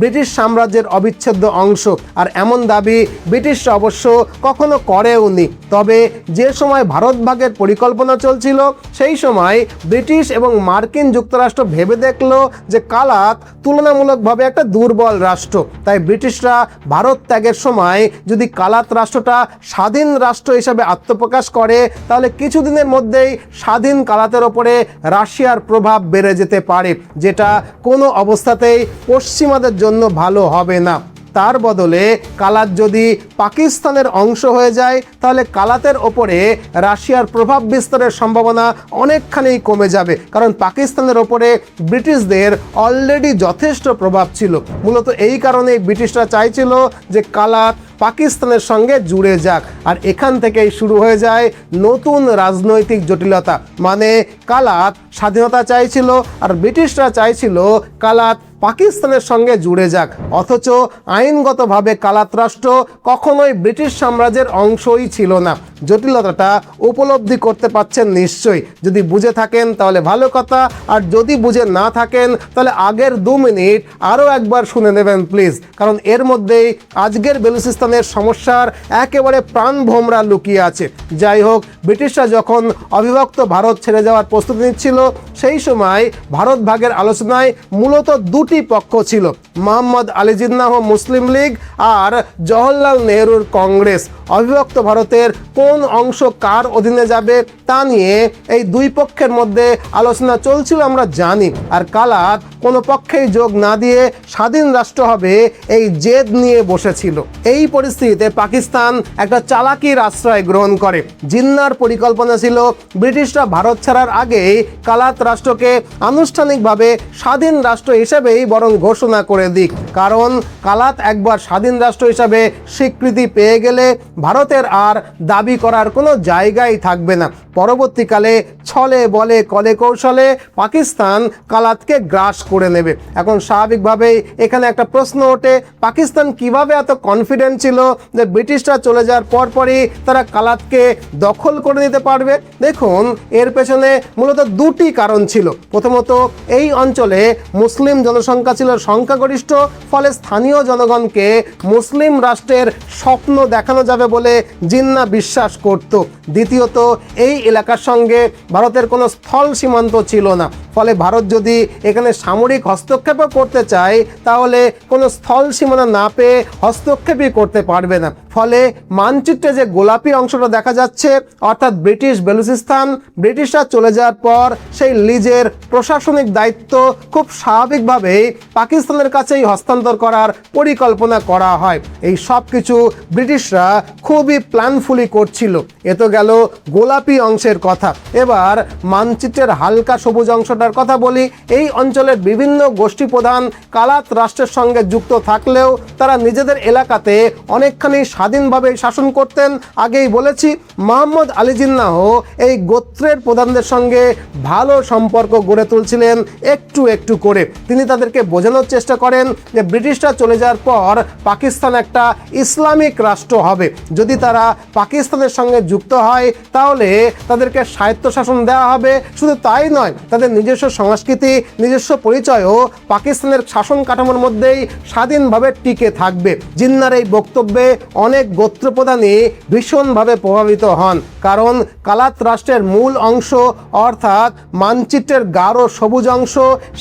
ব্রিটিশ সাম্রাজ্যের অবিচ্ছেদ্য অংশ, আর এমন দাবি ব্রিটিশরা অবশ্য কখনো করেওনি। তবে যে সময় ভারত ভাগের পরিকল্পনা চলছিল সেই সময় ব্রিটিশ এবং মার্কিন যুক্তরাষ্ট্র ভেবে দেখলো যে কালাত তুলনামূলকভাবে একটা দুর্বল রাষ্ট্র, তাই ব্রিটিশরা ভারত ত্যাগের সময় যদি কালাত রাষ্ট্রটা স্বাধীন রাষ্ট্র হিসাবে আত্মপ্রকাশ করে তাহলে কিছুদিনের মধ্যেই স্বাধীন কালাতের ওপরে রাশিয়ার প্রভাব বেড়ে যেতে পারে, যেটা কোনো অবস্থাতেই পশ্চিমাদের জন্য ভালো হবে না। তার বদলে কালাত যদি পাকিস্তানের অংশ হয়ে যায় তাহলে কালাতের ওপরে রাশিয়ার প্রভাব বিস্তারের সম্ভাবনা অনেকখানি কমে যাবে, কারণ পাকিস্তানের ওপরে ব্রিটিশদের অলরেডি যথেষ্ট প্রভাব ছিল। মূলত এই কারণেই ব্রিটিশরা চাইছিল যে কালাত পাকিস্তানের সঙ্গে জুড়ে যাক, আর এখান থেকেই শুরু হয়ে যায় নতুন রাজনৈতিক জটিলতা। মানে কালাত স্বাধীনতা চাইছিল আর ব্রিটিশরা চাইছিল কালাত পাকিস্তানের সঙ্গে জুড়ে যাক, অথচ আইনগতভাবে কালাত রাষ্ট্র কখনোই ব্রিটিশ সাম্রাজ্যের অংশই ছিল না। জটিলতাটা উপলব্ধি করতে পারছেন নিশ্চয়ই। যদি বুঝে থাকেন তাহলে ভালো কথা, আর যদি বুঝে না থাকেন তাহলে আগের 2 মিনিট আরও একবার শুনে নেবেন প্লিজ, কারণ এর মধ্যেই আজকের বেলুচিস্তানের সমস্যার একেবারে প্রাণভোমরা লুকিয়ে আছে। যাই হোক, ব্রিটিশরা যখন অবিভক্ত ভারত ছেড়ে যাওয়ার প্রস্তুতি নিচ্ছিল সেই সময় ভারত ভাগের আলোচনায় মূলত 2টি পক্ষ ছিল, মোহাম্মদ আলী জিন্নাহ মুসলিম লীগ আর জওহরলাল নেহরুর কংগ্রেস। অবিভক্ত ভারতের কোন অংশ কার অধীনে যাবে তা নিয়ে এই 2 পক্ষের মধ্যে আলোচনা চলছিল আমরা জানি, আর কালাত কোনো পক্ষেই যোগ না দিয়ে স্বাধীন রাষ্ট্র হবে এই জেদ নিয়ে বসেছিল। এই পরিস্থিতিতে পাকিস্তান একটা চালাকির আশ্রয় গ্রহণ করে। জিন্নার পরিকল্পনা ছিল ব্রিটিশরা ভারত ছাড়ার আগেই কালাত রাষ্ট্রকে আনুষ্ঠানিকভাবে স্বাধীন রাষ্ট্র হিসেবেই বরং ঘোষণা করে দিক, কারণ কালাত একবার স্বাধীন রাষ্ট্র হিসাবে স্বীকৃতি পেয়ে গেলে ভারতের আর দাবি করার কোনো জায়গাই থাকবে না। পরবর্তীকালে ছলে বলে কলে কৌশলে পাকিস্তান কালাতকে গ্রাস করে নেবে। এখন স্বাভাবিকভাবেই এখানে একটা প্রশ্ন ওঠে, পাকিস্তান কিভাবে এত কনফিডেন্ট ছিল যে ব্রিটিশরা চলে যাওয়ার পরপরই তারা কালাতকে দখল করে নিতে পারবে? দেখুন, এর পেছনে মূলত 2টি কারণ ছিল। প্রথমত, এই অঞ্চলে মুসলিম জনসংখ্যা ছিল সংখ্যাগরিষ্ঠ, ফলে স্থানীয় জনগণকে মুসলিম রাষ্ট্রের স্বপ্ন দেখানো যাবে বলে জিন্না বিশ্বাস করত। দ্বিতীয়ত, এই এলাকার সঙ্গে ভারতের কোনো স্থল সীমান্ত ছিল না, ফলে ভারত যদি এখানে সামরিক হস্তক্ষেপও করতে চায় তাহলে কোনো স্থল সীমানা না পেয়ে হস্তক্ষেপই করতে পারবে না। ফলে মানচিত্রে যে গোলাপি অংশটা দেখা যাচ্ছে অর্থাৎ ব্রিটিশ বেলুচিস্তান, ব্রিটিশরা চলে যাওয়ার পর সেই লিজের প্রশাসনিক দায়িত্ব খুব স্বাভাবিকভাবেই পাকিস্তানের কাছেই হস্তান্তর করার পরিকল্পনা করা হয়। এই সব কিছু ব্রিটিশরা খুবই প্ল্যানফুলি করছিল। এ তো গেল গোলাপি অংশের কথা। এবার মানচিত্রের হালকা সবুজ অংশটার কথা বলি। এই অঞ্চলের বিভিন্ন গোষ্ঠী প্রধান কালাত রাষ্ট্রের সঙ্গে যুক্ত থাকলেও তারা নিজেদের এলাকাতে অনেকখানি স্বাধীনভাবে শাসন করতেন। আগেই বলেছি, মোহাম্মদ আলী জিন্নাহ এই গোত্রের প্রধানদের সঙ্গে ভালো সম্পর্ক গড়ে তুলছিলেন একটু একটু করে। তিনি তাদেরকে বোঝানোর চেষ্টা করেন যে ব্রিটিশরা চলে যাওয়ার পর পাকিস্তান একটা ইসলামিক রাষ্ট্র হবে। যদি তারা পাকিস্তানের সঙ্গে যুক্ত হয় তাহলে তাদেরকে স্বায়ত্তশাসন দেওয়া হবে। শুধু তাই নয়, তাদের নিজস্ব সংস্কৃতি, নিজস্ব পরিচয়ও পাকিস্তানের শাসন কাঠামোর মধ্যেই স্বাধীনভাবে টিকে থাকবে। জিন্নার এই বক্তব্যে অনেক গোত্রপ্রধানই ভীষণভাবে প্রভাবিত হন, কারণ কালাত রাষ্ট্রের মূল অংশ অর্থাৎ মানচিত্রের গাঢ় সবুজ অংশ,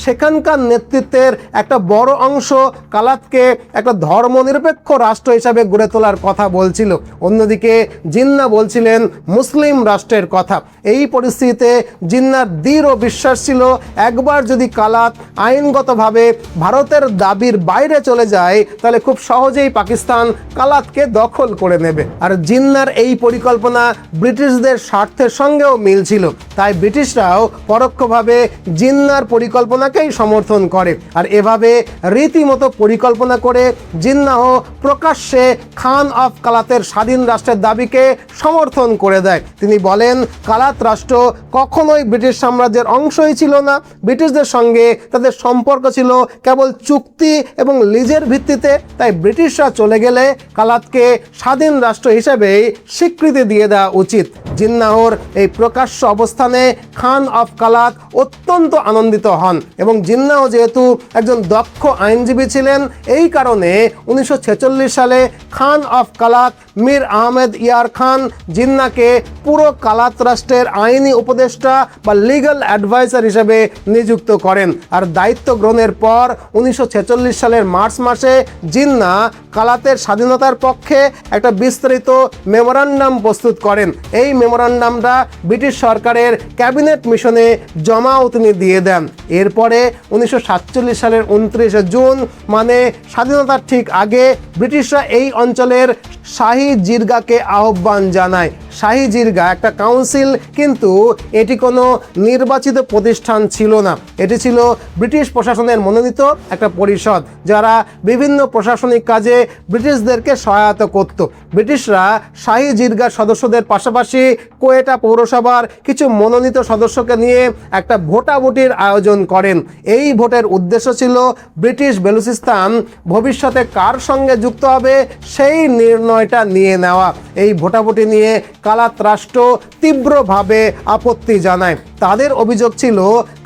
সেখানকার নেতৃত্বের একটা বড় অংশ কালাতকে একটা ধর্মনিরপেক্ষ রাষ্ট্র হিসাবে গড়ে তোলার কথা বলছিল। অন্যদিকে জিন্নাহ বলছিলেন মুসলিম রাষ্ট্রের কথা। এই পরিস্থিতিতে জিন্নাহর দৃঢ় বিশ্বাস ছিল, একবার যদি কালাত আইনগতভাবে ভারতের দাবির বাইরে চলে যায় তাহলে খুব সহজেই পাকিস্তান কালাতকে দখল করে নেবে। আর জিন্নাহর এই পরিকল্পনা ব্রিটিশদের স্বার্থের সঙ্গেও মিল ছিল, তাই ব্রিটিশরাও পরোক্ষভাবে জিন্নাহর পরিকল্পনাকেই সমর্থন করে। আর এভাবে রীতিমতো পরিকল্পনা করে জিন্নাহ প্রকাশ্যে খান অফ কালাতের স্বাধীন রাষ্ট্রের দাবিকে সমর্থন করে দেয়। তিনি বলেন, কালাত রাষ্ট্র কখনোই ব্রিটিশ সাম্রাজ্যের অংশই ছিল না, ব্রিটিশদের সঙ্গে তাদের সম্পর্ক ছিল কেবল চুক্তি এবং লিজের ভিত্তিতে, তাই ব্রিটিশরা চলে গেলে কালাতকে স্বাধীন রাষ্ট্র হিসেবেই স্বীকৃতি দিয়ে দেওয়া উচিত। জিন্নাহর এই প্রকাশ্য অবস্থানে খান অফ কালাত অত্যন্ত আনন্দিত হন এবং জিন্নাহ যেহেতু একজন দক্ষ আইনজীবী ছিলেন, এই কারণে 1946 সালে খান অফ কালাত মীর আহমেদ ইয়ার খান জিন্নাহকে পুরো কালাত রাষ্ট্রের আইনি উপদেষ্টা বা লিগ্যাল অ্যাডভাইজার হিসেবে নিযুক্ত করেন। আর দায়িত্ব গ্রহণের পর 1946 সালের মার্চ মাসে জিন্নাহ কালাতের স্বাধীনতার পক্ষে একটা বিস্তারিত মেমোরান্ডাম প্রস্তুত করেন। এই মেমোরান্ডামটা ব্রিটিশ সরকারের ক্যাবিনেট মিশনে জমাও তিনি দিয়ে দেন। এরপরে 1947 সালের 29 জুন মানে স্বাধীনতার ঠিক আগে ব্রিটিশরা এই অঞ্চলের শাহী জিরগাকে আহ্বান জানায়। শাহী জিরগা একটা কাউন্সিল, কিন্তু এটি কোনো নির্বাচিত প্রতিষ্ঠান ছিল না, এটি ছিল ব্রিটিশ প্রশাসনের মনোনীত একটা পরিষদ যারা বিভিন্ন প্রশাসনিক কাজে ব্রিটিশদেরকে সহায়তা করত। ব্রিটিশরা শাহী জিরগার সদস্যদের পাশাপাশি কোয়েটা পৌরসভার কিছু মনোনীত সদস্যকে নিয়ে একটা ভোটাভুটির আয়োজন করেন। এই ভোটের উদ্দেশ্য ছিল ব্রিটিশ বেলুচিস্তান ভবিষ্যতে কার সঙ্গে যুক্ত হবে সেই নির্ণয়টা নিয়ে নেওয়া। এই ভোটাভুটি নিয়ে কালাত রাষ্ট্র তীব্রভাবে আপত্তি জানায়। তাদের অভিযোগ ছিল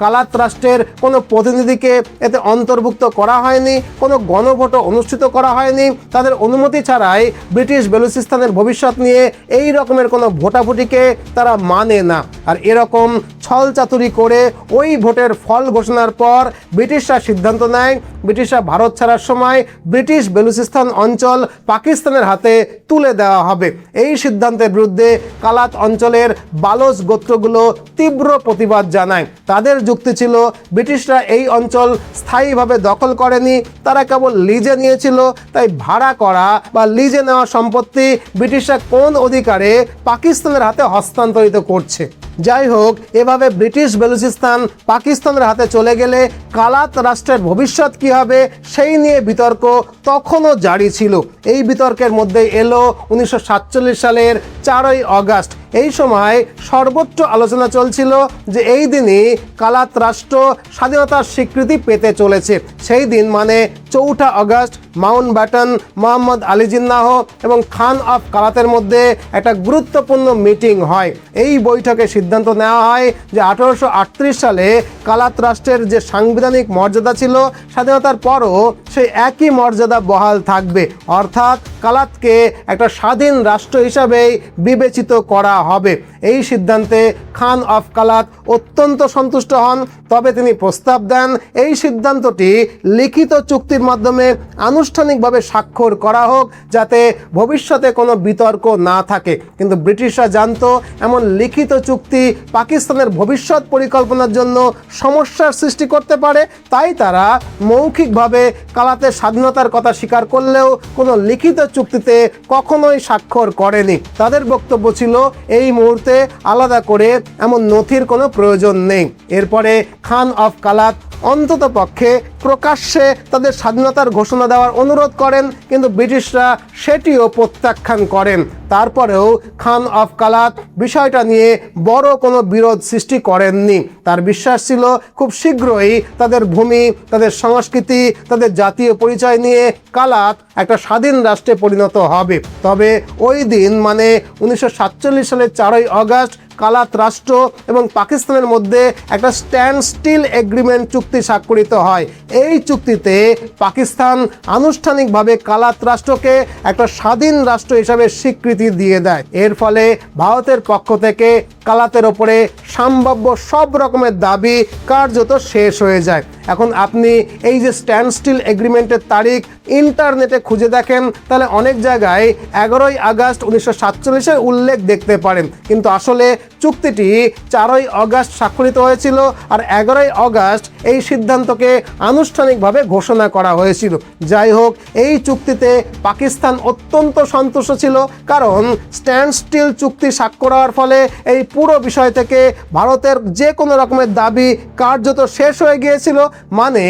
কালাত রাষ্ট্রের কোনো প্রতিনিধিকে এতে অন্তর্ভুক্ত করা হয়নি, কোনো গণভোটও অনুষ্ঠিত করা হয়নি, তাদের অনুমতি ছাড়াই ব্রিটিশ বেলুচিস্তানের ভবিষ্যৎ নিয়ে এই রকমের কোনো ভোটাভুটিকে তারা মানে না। আর এরকম ছলচাতুরি করে ওই ভোটের ফল ঘোষণার পর ব্রিটিশরা সিদ্ধান্ত নেয় ব্রিটিশরা ভারত ছাড়ার সময় ব্রিটিশ বেলুচিস্তান অঞ্চল পাকিস্তানের হাতে তুলে দেওয়া হবে। এই সিদ্ধান্তের বিরুদ্ধে কালাত অঞ্চলের বালোচ গোত্রগুলো তীব্র প্রতিবাদ জানায়। তাদের যুক্তি ছিল ব্রিটিশরা এই অঞ্চল স্থায়ীভাবে দখল করেনি, তারা কেবল লিজে নিয়েছিল, তাই ভাড়া করা বা লিজে নেওয়া সম্পত্তি ব্রিটিশরা কোন অধিকারে পাকিস্তানের হাতে হস্তান্তরিত করছে। যাই হোক, এভাবে ব্রিটিশ বেলুচিস্তান পাকিস্তানের হাতে চলে গেলে কালাত রাষ্ট্রের ভবিষ্যৎ কী হবে সেই নিয়ে বিতর্ক তখনও জারি ছিল। এই বিতর্কের মধ্যেই এলো 1947 সালের 4ই আগস্ট। এই সময় সর্বোচ্চ আলোচনা চলছিল যে এই দিনই কালাত রাষ্ট্র স্বাধীনতার স্বীকৃতি পেতে চলেছে। সেই দিন মানে 4 আগস্ট মাউন্টব্যাটেন মোহাম্মদ আলী জিন্নাহ এবং খান অফ কালাতের মধ্যে একটা গুরুত্বপূর্ণ মিটিং হয়। এই বৈঠকে সিদ্ধান্ত নেওয়া হয় যে 1838 সালে কালাত রাষ্ট্রের যে সাংবিধানিক মর্যাদা ছিল স্বাধীনতার পরও সেই একই মর্যাদা বহাল থাকবে, অর্থাৎ কালাতকে একটা স্বাধীন রাষ্ট্র হিসাবেই বিবেচিত করা হবে। এই সিদ্ধান্তে খান অফ কালাত অত্যন্ত সন্তুষ্ট হন, তবে তিনি প্রস্তাব দেন এই সিদ্ধান্তটি লিখিত চুক্তির মাধ্যমে আনুষ্ঠানিকভাবে স্বাক্ষর করা হোক যাতে ভবিষ্যতে কোনো বিতর্ক না থাকে। কিন্তু ব্রিটিশরা জানতো এমন লিখিত চুক্তি পাকিস্তানের ভবিষ্যৎ পরিকল্পনার জন্য সমস্যার সৃষ্টি করতে পারে, তাই তারা মৌখিকভাবে কালাতের স্বাধীনতার কথা স্বীকার করলেও কোনো লিখিত চুক্তিতে কখনোই স্বাক্ষর করেনি। তাদের বক্তব্য ছিল এই মুহূর্তে আলাদা করে এমন নথির কোনো প্রয়োজন নেই। এরপরে খান অফ কালাত অন্তত পক্ষে প্রকাশ্যে তাদের স্বাধীনতার ঘোষণা দেওয়ার অনুরোধ করেন, কিন্তু ব্রিটিশরা সেটিও প্রত্যাখ্যান করেন। তারপরেও খান অফ কালাত বিষয়টা নিয়ে বড় কোনো বিরোধ সৃষ্টি করেননি। তার বিশ্বাস ছিল খুব শীঘ্রই তাদের ভূমি, তাদের সংস্কৃতি, তাদের জাতীয় পরিচয় নিয়ে কালাত একটা স্বাধীন রাষ্ট্রে পরিণত হবে। তবে ওই দিন মানে 1947 সালের 4ই আগস্ট কালাত রাষ্ট্র এবং পাকিস্তানের মধ্যে একটা স্ট্যান্ড স্টিল এগ্রিমেন্ট চুক্তি স্বাক্ষরিত হয়। এই চুক্তিতে পাকিস্তান আনুষ্ঠানিকভাবে কালাত রাষ্ট্রকে একটা স্বাধীন রাষ্ট্র হিসাবে স্বীকৃতি দিয়ে দেয়। এর ফলে ভারতের পক্ষ থেকে কালাতের ওপরে সম্ভাব্য সব রকমের দাবি কার্যত শেষ হয়ে যায়। এখন আপনি এই যে স্ট্যান্ড স্টিল এগ্রিমেন্টের তারিখ ইন্টারনেটে খুঁজে দেখেন, তাহলে অনেক জায়গায় 11ই আগস্ট 1947-এর উল্লেখ দেখতে পারেন, কিন্তু আসলে চুক্তিটি 4ই আগস্ট স্বাক্ষরিত হয়েছিল আর 11ই আগস্ট এই সিদ্ধান্তকে আনুষ্ঠানিকভাবে ঘোষণা করা হয়েছিল। যাই হোক, এই চুক্তিতে পাকিস্তান অত্যন্ত সন্তুষ্ট ছিল, কারণ স্ট্যান্ড স্টিল চুক্তি স্বাক্ষর হওয়ার ফলে এই পুরো বিষয় থেকে ভারতের যে কোনো রকমের দাবি কার্যত শেষ হয়ে গিয়েছিল। মানে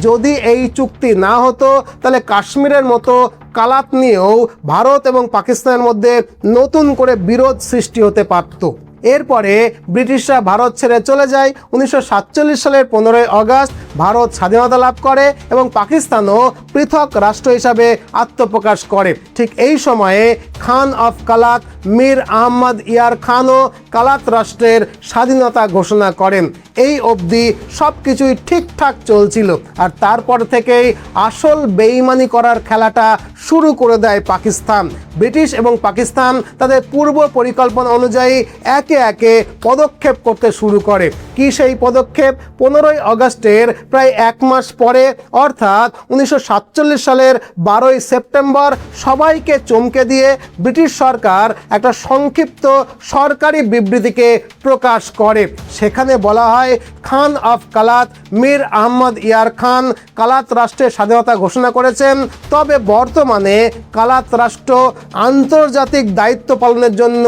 যদি এই চুক্তি না হতো তাহলে কাশ্মীরের মতো কালাত নিয়েও ভারত এবং পাকিস্তানের মধ্যে নতুন করে বিরোধ সৃষ্টি হতে পারত। এরপরে ব্রিটিশরা ভারত ছেড়ে চলে যায়। 1947 সালের 15ই আগস্ট ভারত স্বাধীনতা লাভ করে এবং পাকিস্তানও পৃথক রাষ্ট্র হিসাবে আত্মপ্রকাশ করে। ঠিক এই সময়ে খান অফ কালাত মীর আহমদ ইয়ার খানও কালাত রাষ্ট্রের স্বাধীনতা ঘোষণা করেন। এই অবধি সব কিছুই ঠিকঠাক চলছিল, আর তারপর থেকেই আসল বেইমানি করার খেলাটা শুরু করে দেয় পাকিস্তান। ব্রিটিশ এবং পাকিস্তান তাদের পূর্ব পরিকল্পনা অনুযায়ী একে একে পদক্ষেপ করতে শুরু করে। কি সেই পদক্ষেপ? 15ই আগস্টের প্রায় এক মাস পরে, অর্থাৎ 1947 সালের 12ই সেপ্টেম্বর সবাইকে চমকে দিয়ে ব্রিটিশ সরকার একটা সংক্ষিপ্ত সরকারি বিবৃতিকে প্রকাশ করে। সেখানে বলা হয়, খান অফ কালাত মীর আহমদ ইয়ার খান কালাত রাষ্ট্রের স্বাধীনতা ঘোষণা করেছেন, তবে বর্তমানে কালাত রাষ্ট্র আন্তর্জাতিক দায়িত্ব পালনের জন্য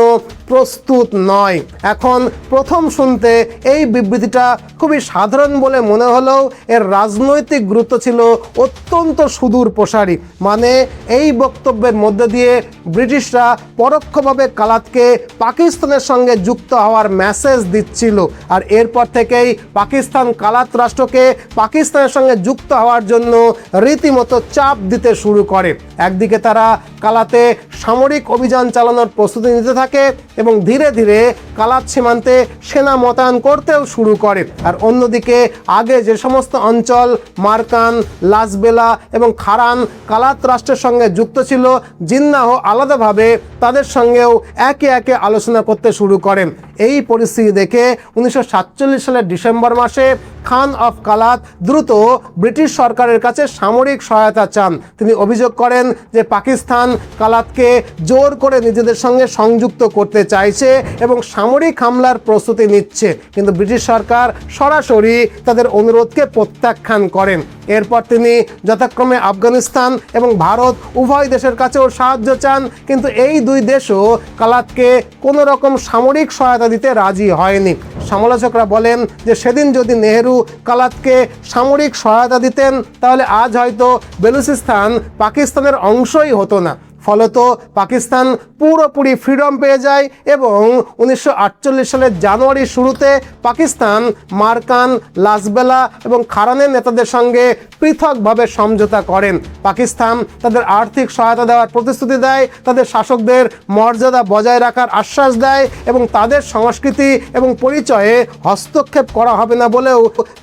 প্রস্তুত নয়। এখন প্রথম শুনতে এই বিবৃতিটা খুবই সাধারণ বলে মনে হলেও এর রাজনৈতিক গুরুত্ব ছিল অত্যন্ত সুদূর প্রসারী। মানে এই বক্তব্যের মধ্যে দিয়ে ব্রিটিশরা পরোক্ষভাবে কালাতকে পাকিস্তানের সঙ্গে যুক্ত হওয়ার মেসেজ দিচ্ছিল, আর এরপর থেকেই পাকিস্তান কালাত রাষ্ট্রকে পাকিস্তানের সঙ্গে যুক্ত হওয়ার জন্য রীতিমতো চাপ দিতে শুরু করে। একদিকে তারা কালাতে সামরিক অভিযান চালানোর প্রস্তুতি নিতে থাকে এবং ধীরে ধীরে কালাত সীমান্তে সেনা মোতায়েন করতেও শুরু করে, আর অন্যদিকে আগে যে সমস্ত অঞ্চল মারকান, লাসবেলা এবং খারান কালাত রাষ্ট্রের সঙ্গে যুক্ত ছিল, জিন্নাহ আলাদাভাবে তাদের সঙ্গেও একে একে আলোচনা করতে শুরু করেন। এই পরিস্থিতি দেখে 1947 সালের ডিসেম্বর মাসে খান অফ কালাত দ্রুত ব্রিটিশ সরকারের কাছে সামরিক সহায়তা চান। তিনি অভিযোগ করেন যে পাকিস্তান কালাতকে জোর করে নিজেদের সঙ্গে সংযুক্ত করতে চাইছে এবং সামরিক হামলার প্রস্তুতি নিচ্ছে, কিন্তু ব্রিটিশ সরকার সরাসরি তাদের অনুরোধকে প্রত্যাখ্যান করেন। এরপর তিনি যথাক্রমে আফগানিস্তান এবং ভারত উভয় দেশের কাছেও সাহায্য চান, কিন্তু এই দুই দেশও কালাতকে কোনো রকম সামরিক সহায়তা দিতে রাজি হয়নি। সমালোচকরা বলেন যে সেদিন যদি নেহেরু কালাতকে সামরিক সহায়তা দিতেন তাহলে আজ হয়তো বেলুচিস্তান পাকিস্তানের অংশই হতো না। ফলত পাকিস্তান পুরোপুরি ফ্রিডম পেয়ে যায় এবং 1948 সালের জানুয়ারির শুরুতে পাকিস্তান মারকান, লাসবেলা এবং খারানের নেতাদের সঙ্গে পৃথকভাবে সমঝোতা করেন। পাকিস্তান তাদের আর্থিক সহায়তা দেওয়ার প্রতিশ্রুতি দেয়, তাদের শাসকদের মর্যাদা বজায় রাখার আশ্বাস দেয় এবং তাদের সংস্কৃতি এবং পরিচয়ে হস্তক্ষেপ করা হবে না বলেও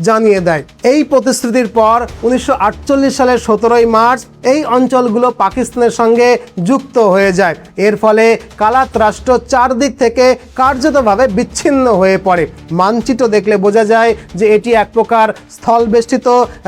জানিয়ে দেয়। এই প্রতিশ্রুতির পর 1948 সালের 17ই মার্চ এই অঞ্চলগুলো পাকিস্তানের সঙ্গে যুক্ত হয়ে যায়। এর ফলে কালাত রাষ্ট্র চারদিক থেকে কার্যতভাবে বিচ্ছিন্ন হয়ে পড়ে। মানচিত্র দেখলে বোঝা যায় যে এটি এক প্রকার স্থলবেষ্টিত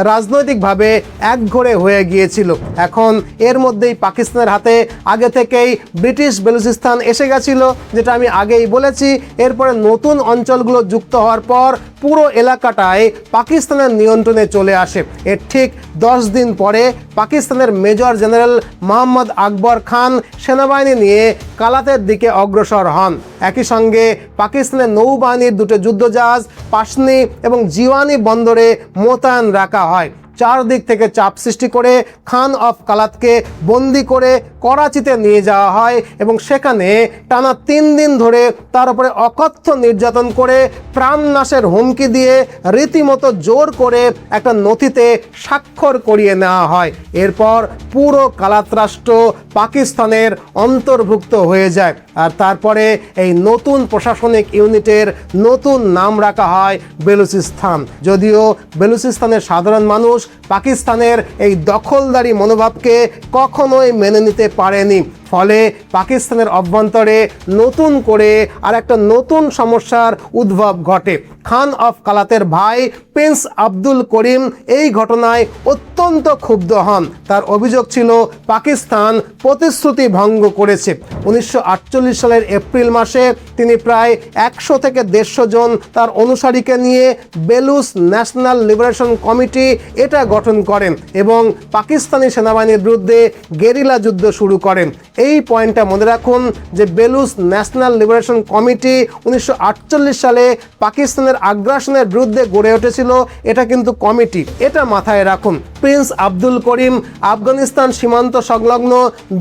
রাজনৈতিকভাবে একঘরে হয়ে গিয়েছিল। এখন এর মধ্যেই পাকিস্তানের হাতে আগে থেকেই ব্রিটিশ বেলুচিস্তান এসে গেছিল, যেটা আমি আগেই বলেছি। এরপরে নতুন অঞ্চলগুলো যুক্ত হওয়ার পর পুরো এলাকাটায় পাকিস্তানের নিয়ন্ত্রণে চলে আসে। এর ঠিক 10 দিন পরে পাকিস্তানের মেজর জেনারেল মোহাম্মদ আকবর খান সেনাবাহিনী নিয়ে কালাতের দিকে অগ্রসর হন। একই সঙ্গে পাকিস্তানের নৌবাহিনীর দুটো যুদ্ধজাহাজ পাশনি এবং জিওয়ানি বন্দরে মোতায়েন রাখা হয়। চারদিক থেকে চাপ সৃষ্টি করে খান অফ কালাতকে বন্দি করে করাচিতে নিয়ে যাওয়া হয় এবং সেখানে টানা 3 দিন ধরে তার উপরে অকথ্য নির্যাতন করে প্রাণনাশের হুমকি দিয়ে রীতিমতো জোর করে একটা নথিতে স্বাক্ষর করিয়ে নেওয়া হয়। এরপর পুরো কালাত রাষ্ট্র পাকিস্তানের অন্তর্ভুক্ত হয়ে যায় আর তারপরে এই নতুন প্রশাসনিক ইউনিটের নতুন নাম রাখা হয় বেলুচিস্তান। যদিও বেলুচিস্তানের সাধারণ মানুষ পাকিস্তানের এই দখলদারি মনোভাবকে কখনোই মেনে নিতে পারেনি, ফলে পাকিস্তানের অভ্যন্তরে নতুন করে আর একটা নতুন সমস্যার উদ্ভব ঘটে। খান অফ কালাতের ভাই প্রিন্স আব্দুল করিম এই ঘটনায় অত্যন্ত ক্ষুব্ধ হন। তার অভিযোগ ছিল পাকিস্তান প্রতিশ্রুতি ভঙ্গ করেছে। 1948 সালের এপ্রিল মাসে তিনি প্রায় 100 থেকে 150 জন তার অনুসারীকে নিয়ে বেলুচ ন্যাশনাল লিবারেশন কমিটি এটা গঠন করেন এবং পাকিস্তানি সেনাবাহিনীর বিরুদ্ধে গেরিলা যুদ্ধ শুরু করেন। এই পয়েন্টটা মনে রাখুন যে বেলুচ ন্যাশনাল লিবারেশন কমিটি 1948 সালে পাকিস্তানের আগ্রাসনের বিরুদ্ধে গড়ে উঠেছিল, এটা কিন্তু কমিটি, এটা মাথায় রাখুন। প্রিন্স আব্দুল করিম আফগানিস্তান সীমান্ত সংলগ্ন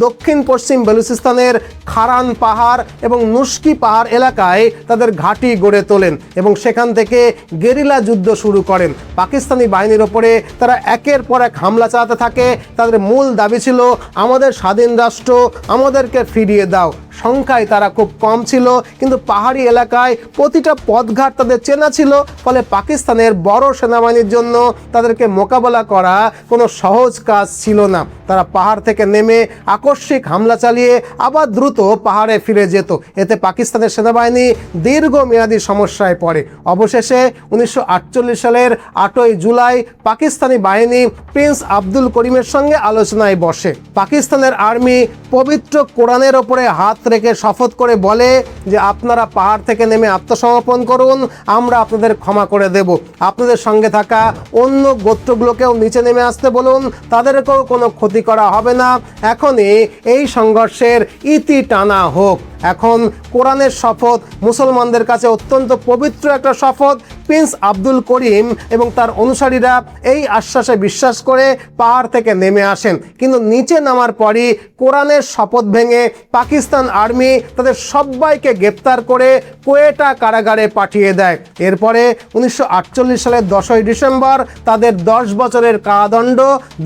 দক্ষিণ পশ্চিম বেলুচিস্তানের খারান পাহাড় এবং নুস্কি পাহাড় এলাকায় তাদের ঘাঁটি গড়ে তোলেন এবং সেখান থেকে গেরিলা যুদ্ধ শুরু করেন। পাকিস্তানি বাহিনীর ওপরে তারা একের পর এক হামলা চালাতে থাকে। তাদের মূল দাবি ছিল আমাদের স্বাধীন রাষ্ট্র, আমাদেরকে ফিরিয়ে দাও। সংখ্যায় তারা খুব কম ছিল, কিন্তু পাহাড়ি এলাকায় প্রতিটা পথঘাট তাদের চেনা ছিল, ফলে পাকিস্তানের বড় সেনাবাহিনীর জন্য তাদেরকে মোকাবেলা করা কোনো সহজ কাজ ছিল না। তারা পাহাড় থেকে নেমে আকস্মিক হামলা চালিয়ে আবার দ্রুত পাহাড়ে ফিরে যেত। এতে পাকিস্তানের সেনাবাহিনী দীর্ঘমেয়াদী সমস্যায় পড়ে। অবশেষে 1948 সালের 8ই জুলাই পাকিস্তানি বাহিনী প্রিন্স আব্দুল করিমের সঙ্গে আলোচনায় বসে। পাকিস্তানের আর্মি পবিত্র কোরআনের ওপরে হাত রেখে শপথ করে বলে যে আপনারা পাহাড় থেকে নেমে আত্মসমর্পণ করুন, আমরা আপনাদের ক্ষমা করে দেব। আপনাদের সঙ্গে থাকা অন্য গোত্রগুলোকেও নিচে নেমে আসতে বলুন, তাদেরকেও কোনো ক্ষতি করা হবে না। এখনই এই সংঘর্ষের ইতি টানা হোক। এখন কোরআনের শপথ মুসলমানদের কাছে অত্যন্ত পবিত্র একটা শপথ। প্রিন্স আব্দুল করিম এবং তার অনুসারীরা এই আশ্বাসে বিশ্বাস করে পাহাড় থেকে নেমে আসেন, কিন্তু নিচে নামার পরই কোরআনের শপথ ভেঙে পাকিস্তান আর্মি তাদের সবাইকে গ্রেপ্তার করে কোয়েটা কারাগারে পাঠিয়ে দেয়। এরপরে 1948 সালের 10ই ডিসেম্বর তাদের 10 বছরের কারাদণ্ড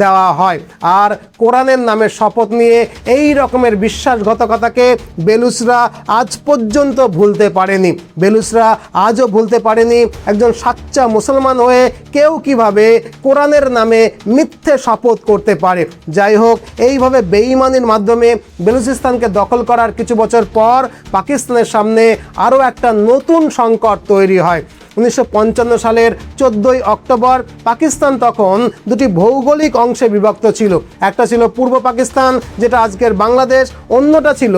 দেওয়া হয়। আর কোরআনের নামে শপথ নিয়ে এই রকমের বিশ্বাসঘাতকতাকে বেলুচরা আজ পর্যন্ত ভুলতে পারেনি। বেলুচরা আজও ভুলতে পারেনি একজন সাচ্চা মুসলমান হয়ে কেউ কিভাবে কোরআনের নামে মিথ্যে শপথ করতে পারে। যাই হোক, এইভাবে বেঈমানির মাধ্যমে বেলুচিস্তানকে দখল করার কিছু বছর পর পাকিস্তানের সামনে আরও একটা নতুন সংকট তৈরি হয়। 1955 সালের 14ই অক্টোবর পাকিস্তান তখন দুটি ভৌগোলিক অংশে বিভক্ত ছিল। একটা ছিল পূর্ব পাকিস্তান, যেটা আজকের বাংলাদেশ, অন্যটা ছিল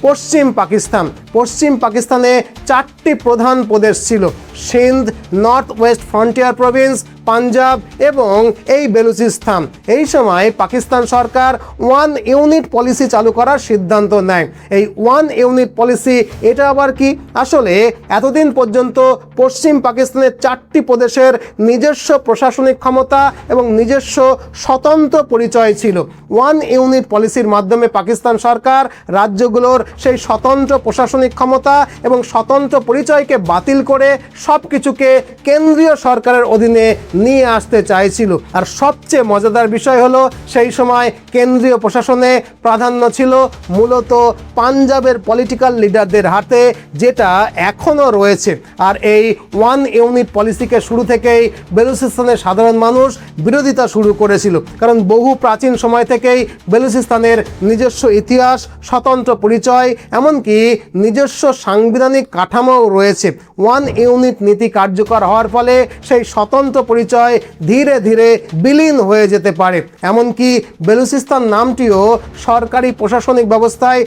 পশ্চিম পাকিস্তান। পশ্চিম পাকিস্তানে 4টি প্রধান প্রদেশ ছিল: Sindh, north West frontier Province, Punjab এবং এই বেলুচিস্তান। এই সময় পাকিস্তান সরকার 1 ইউনিট পলিসি চালু করার সিদ্ধান্ত নেয়। এই 1 ইউনিট পলিসি এটা আবার কি? আসলে এতদিন পর্যন্ত পশ্চিম পাকিস্তানের 4টি প্রদেশের নিজস্ব প্রশাসনিক ক্ষমতা এবং নিজস্ব স্বতন্ত্র পরিচয় ছিল। 1 ইউনিট পলিসির মাধ্যমে পাকিস্তান সরকার রাজ্যগুলোর সেই স্বতন্ত্র প্রশাসনিক ক্ষমতা এবং স্বতন্ত্র পরিচয়কে বাতিল করে সব কিছুকে কেন্দ্রীয় সরকারের অধীনে নিয়ে আসতে চাইছিল। আর সবচেয়ে মজাদার বিষয় হলো সেই সময় কেন্দ্রীয় প্রশাসনে প্রাধান্য ছিল মূলত পাঞ্জাবের পলিটিক্যাল লিডারদের হাতে, যেটা এখনও রয়েছে। আর এই 1 ইউনিট পলিসিকে শুরু থেকেই বেলুচিস্তানের সাধারণ মানুষ বিরোধিতা শুরু করেছিল, কারণ বহু প্রাচীন সময় থেকেই বেলুচিস্তানের নিজস্ব ইতিহাস, স্বতন্ত্র পরিচয়, এমনকি নিজস্ব সাংবিধানিক কাঠামোও রয়েছে। 1 ইউনিট নীতি কার্যকর হওয়ার ফলে সেই স্বতন্ত্র পরিচয় ধীরে ধীরে বিলীন হয়ে যেতে পারে। এমনকি বেলুচিস্তান নামটিও সরকারি প্রশাসনিক ব্যবস্থায়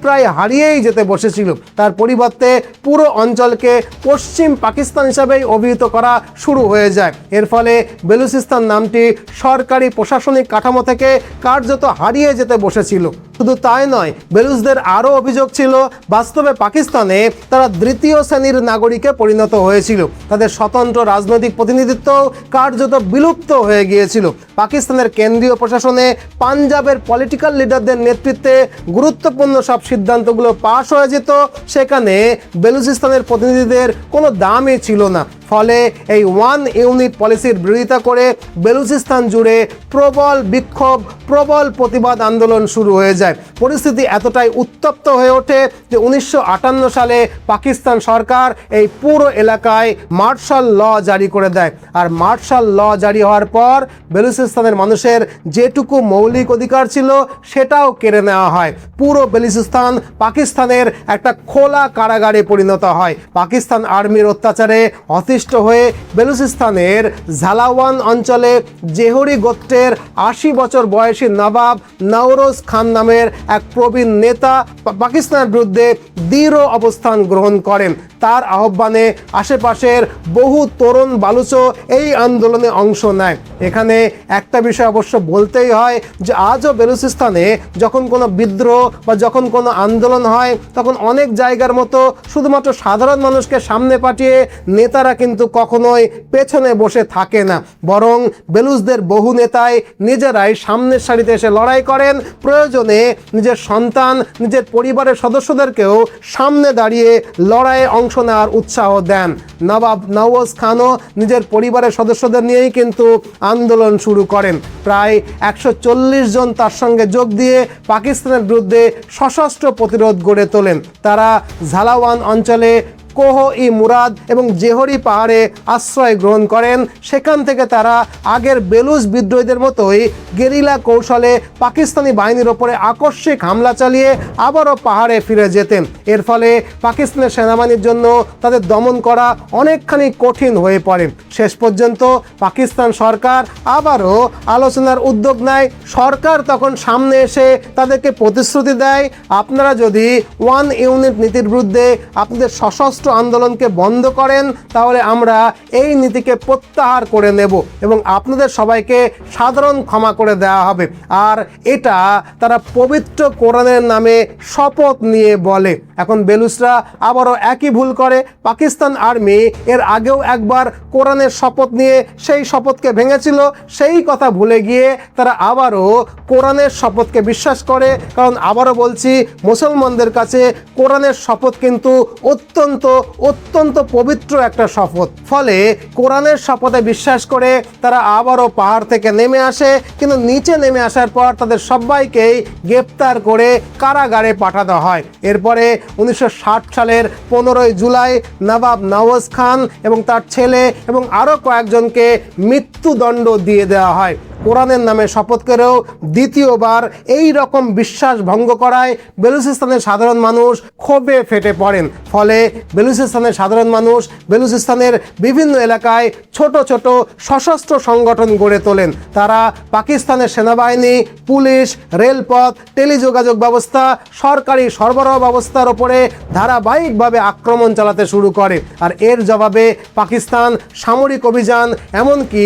প্রায় হারিয়েই যেতে বসেছিল। তার পরিবর্তে পুরো অঞ্চলকে পশ্চিম পাকিস্তান পাকিস্তান হিসাবেই অভিহিত করা শুরু হয়ে যায়। এর ফলে বেলুচিস্তান নামটি সরকারি প্রশাসনিক কাঠামো থেকে কার্যত হারিয়ে যেতে বসেছিল। শুধু তাই নয়, বেলুচদের আরও অভিযোগ ছিল বাস্তবে পাকিস্তানে তারা তৃতীয় শ্রেণীর নাগরিকে পরিণত হয়েছিল। তাদের স্বতন্ত্র রাজনৈতিক প্রতিনিধিত্ব কার্যত বিলুপ্ত হয়ে গিয়েছিল। পাকিস্তানের কেন্দ্রীয় প্রশাসনে পাঞ্জাবের পলিটিক্যাল লিডারদের নেতৃত্বে গুরুত্বপূর্ণ সব সিদ্ধান্তগুলো পাশ হয়ে যেত, সেখানে বেলুচিস্তানের প্রতিনিধিদের কোনো দামই ছিল না। ফলে এই ওয়ান ইউনিট পলিসির বিরোধিতা করে বেলুচিস্তান জুড়ে প্রবল বিক্ষোভ, প্রবল প্রতিবাদ আন্দোলন শুরু হয়ে যায়। পরিস্থিতি এতটাই উত্তপ্ত হয়ে ওঠে যে 1958 সালে পাকিস্তান সরকার এই পুরো এলাকায় মার্শাল ল জারি করে দেয়। আর মার্শাল ল জারি হওয়ার পর বেলুচিস্তানের মানুষের যেটুকু মৌলিক অধিকার ছিল সেটাও কেড়ে নেওয়া হয়। পুরো বেলুচিস্তান পাকিস্তানের একটা খোলা কারাগারে পরিণত হয়। পাকিস্তান আর্মির অত্যাচারে অতিষ্ঠ হয়ে বেলুচিস্তানের ঝালাওয়ান অঞ্চলে জেহরি গোত্রের 80 বছর বয়সী নবাব নওরোজ খান নামের এক প্রবীণ নেতা পাকিস্তানের বিরুদ্ধে দৃঢ় অবস্থান গ্রহণ করেন। তার আহ্বানে আশেপাশের বহু তরুণ বালুচও এই আন্দোলনে অংশ নেয়। এখানে একটা বিষয় অবশ্য বলতেই হয় যে আজও বেলুচিস্তানে যখন কোনো বিদ্রোহ বা যখন কোনো আন্দোলন হয় তখন অনেক জায়গার মতো শুধুমাত্র সাধারণ মানুষকে সামনে পাঠিয়ে নেতারা কিন্তু কখনোই পেছনে বসে থাকে না, বরং বেলুচদের বহু নেতাই নিজেরাই সামনের সারিতে এসে লড়াই করেন। প্রয়োজনে নিজের সন্তান, নিজের পরিবারের সদস্যদেরকেও সামনে দাঁড়িয়ে লড়াইয়ে অংশ নেওয়ার উৎসাহ দেন। নবাব নওরোজ খানও নিজের পরিবারের সদস্যদের নিয়েই কিন্তু আন্দোলন শুরু করেন। প্রায় 140 জন তার সঙ্গে যোগ দিয়ে পাকিস্তানের বিরুদ্ধে সশস্ত্র প্রতিরোধ গড়ে তোলেন। তারা ঝালাওয়ান অঞ্চলে কোহ-ই মুরাদ এবং জেহরি পাহাড়ে আশ্রয় গ্রহণ করেন। সেখান থেকে তারা আগের বেলুচ বিদ্রোহীদের মতোই গেরিলা কৌশলে পাকিস্তানি বাহিনীর ওপরে আকস্মিক হামলা চালিয়ে আবারও পাহাড়ে ফিরে যেতেন। এর ফলে পাকিস্তানের সেনাবাহিনীর জন্য তাদের দমন করা অনেকখানি কঠিন হয়ে পড়ে। শেষ পর্যন্ত পাকিস্তান সরকার আবারও আলোচনার উদ্যোগ নেয়। সরকার তখন সামনে এসে তাদেরকে প্রতিশ্রুতি দেয়, আপনারা যদি ওয়ান ইউনিট নীতির বিরুদ্ধে আপনাদের সশস্ত্র আন্দোলনকে বন্ধ করেন তাহলে আমরা এই নীতিকে প্রত্যাহার করে নেব এবং আপনাদের সবাইকে সাধারণ ক্ষমা করে দেওয়া হবে। আর এটা তারা পবিত্র কোরআনের নামে শপথ নিয়ে বলে। এখন বেলুচরা আবারও একই ভুল করে। পাকিস্তান আর্মি এর আগেও একবার কোরআনের শপথ নিয়ে সেই শপথকে ভেঙেছিল, সেই কথা ভুলে গিয়ে তারা আবারও কোরআনের শপথকে বিশ্বাস করে। কারণ আবারও বলছি, মুসলমানদের কাছে কোরআনের শপথ কিন্তু অত্যন্ত অত্যন্ত পবিত্র একটা শপথ। ফলে কোরআনের শপথে বিশ্বাস করে তারা আবারও পাহাড় থেকে নেমে আসে, কিন্তু নিচে নেমে আসার পর তাদের সবাইকেই গ্রেপ্তার করে কারাগারে পাঠানো হয়। এরপরে 1960 সালের 15ই জুলাই নবাব নওরোজ খান এবং তার ছেলে এবং আরও কয়েকজনকে মৃত্যুদণ্ড দিয়ে দেওয়া হয়। কোরআনের নামে শপথ করেও দ্বিতীয়বার এই রকম বিশ্বাস ভঙ্গ করায় বেলুচিস্তানের সাধারণ মানুষ ক্ষোভে ফেটে পড়েন। ফলে বেলুচিস্তানের সাধারণ মানুষ বেলুচিস্তানের বিভিন্ন এলাকায় ছোট ছোট সশস্ত্র সংগঠন গড়ে তোলেন। তারা পাকিস্তানের সেনাবাহিনী, পুলিশ, রেলপথ, টেলিযোগাযোগ ব্যবস্থা, সরকারি সরবরাহ ব্যবস্থার ওপরে ধারাবাহিকভাবে আক্রমণ চালাতে শুরু করে। আর এর জবাবে পাকিস্তান সামরিক অভিযান, এমনকি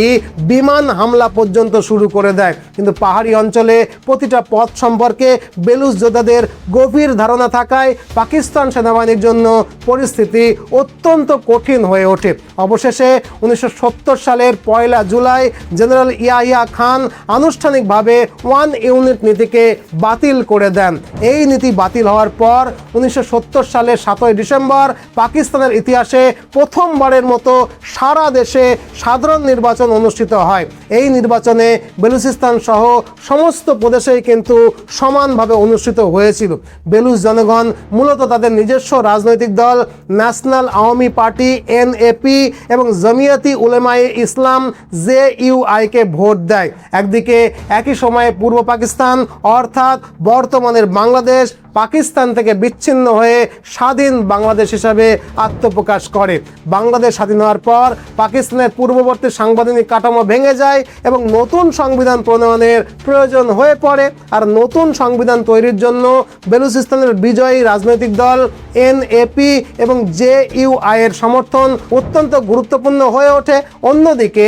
বিমান হামলা পর্যন্ত শুরু করে দেয়। কিন্তু পাহাড়ি অঞ্চলে প্রতিটা পথ সম্পর্কে বেলুচ যোদ্ধাদের গভীর ধারণা থাকায় পাকিস্তান সেনাবাহিনীর জন্য পরিস্থিতি অত্যন্ত কঠিন হয়ে ওঠে। অবশেষে 1970 সালের 1 জুলাই জেনারেল ইয়াহিয়া খান আনুষ্ঠানিকভাবে ওয়ান ইউনিট নীতিকে বাতিল করে দেন। এই নীতি বাতিল হওয়ার পর 1970 সালের 7ই ডিসেম্বর পাকিস্তানের ইতিহাসে প্রথমবারের মতো সারা দেশে সাধারণ নির্বাচন অনুষ্ঠিত হয়। এই নির্বাচনে বেলুচিস্তান সহ সমস্ত প্রদেশেই কিন্তু সমানভাবে অনুষ্ঠিত হয়েছিল। বেলুচ জনগণ মূলত তাদের নিজস্ব রাজনৈতিক দল ন্যাশনাল আওয়ামী পার্টি NAP এবং জমিয়াতি উলেমায়ে ইসলাম JUI-কে ভোট দেয়। একদিকে একই সময়ে পূর্ব পাকিস্তান অর্থাৎ বর্তমানের বাংলাদেশ পাকিস্তান থেকে বিচ্ছিন্ন হয়ে স্বাধীন বাংলাদেশ হিসাবে আত্মপ্রকাশ করে। বাংলাদেশ স্বাধীন হওয়ার পর পাকিস্তানের পূর্ববর্তী সাংবিধানিক কাঠামো ভেঙে যায় এবং নতুন সংবিধান প্রণয়নের প্রয়োজন হয়ে পড়ে। আর নতুন সংবিধান তৈরির জন্য বেলুচিস্তানের বিজয়ী রাজনৈতিক দল এনএপি এবং জেইউআই এর সমর্থন অত্যন্ত গুরুত্বপূর্ণ হয়ে ওঠে। অন্যদিকে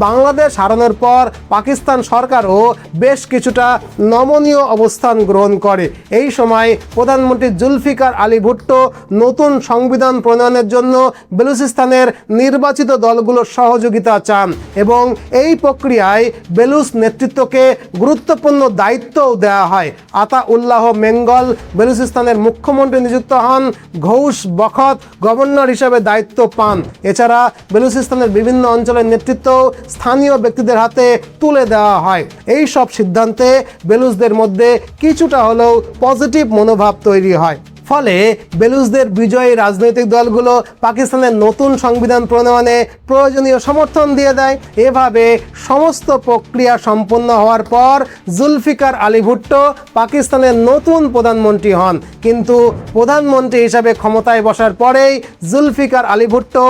বাংলাদেশ হারানোর পর পাকিস্তান সরকারও বেশ কিছুটা নমনীয় অবস্থান গ্রহণ করে। এই সময় প্রধানমন্ত্রী জুলফিকার আলী ভুট্টো নতুন সংবিধান প্রণয়নের জন্য বেলুচিস্তানের নির্বাচিত দলগুলোর সহযোগিতা চান এবং এই প্রক্রিয়ায় বেলুচ নেতৃত্বকে গুরুত্বপূর্ণ দায়িত্বও দেওয়া হয়। আতাউল্লাহ মেঙ্গল বেলুচিস্তানের মুখ্যমন্ত্রী নিযুক্ত হন, ঘৌস বখত গভর্নর হিসেবে দায়িত্ব পান। এছাড়া বেলুচিস্তানের বিভিন্ন অঞ্চলের নেতৃত্ব স্থানীয় ব্যক্তিদের হাতে তুলে দেওয়া হয়। এই সব সিদ্ধান্তে বেলুচদের মধ্যে কিছুটা হলেও পজিটিভ মনোভাব তৈরি হয়। ফলে বেলুচদের বিজয়ী রাজনৈতিক দলগুলো পাকিস্তানের নতুন সংবিধান প্রণয়নে প্রয়োজনীয় সমর্থন দিয়ে দেয়। এভাবে সমস্ত প্রক্রিয়া সম্পন্ন হওয়ার পর জুলফিকার আলী ভুট্টো পাকিস্তানের নতুন প্রধানমন্ত্রী হন। কিন্তু প্রধানমন্ত্রী হিসাবে ক্ষমতায় বসার পরেই জুলফিকার আলী ভুট্টো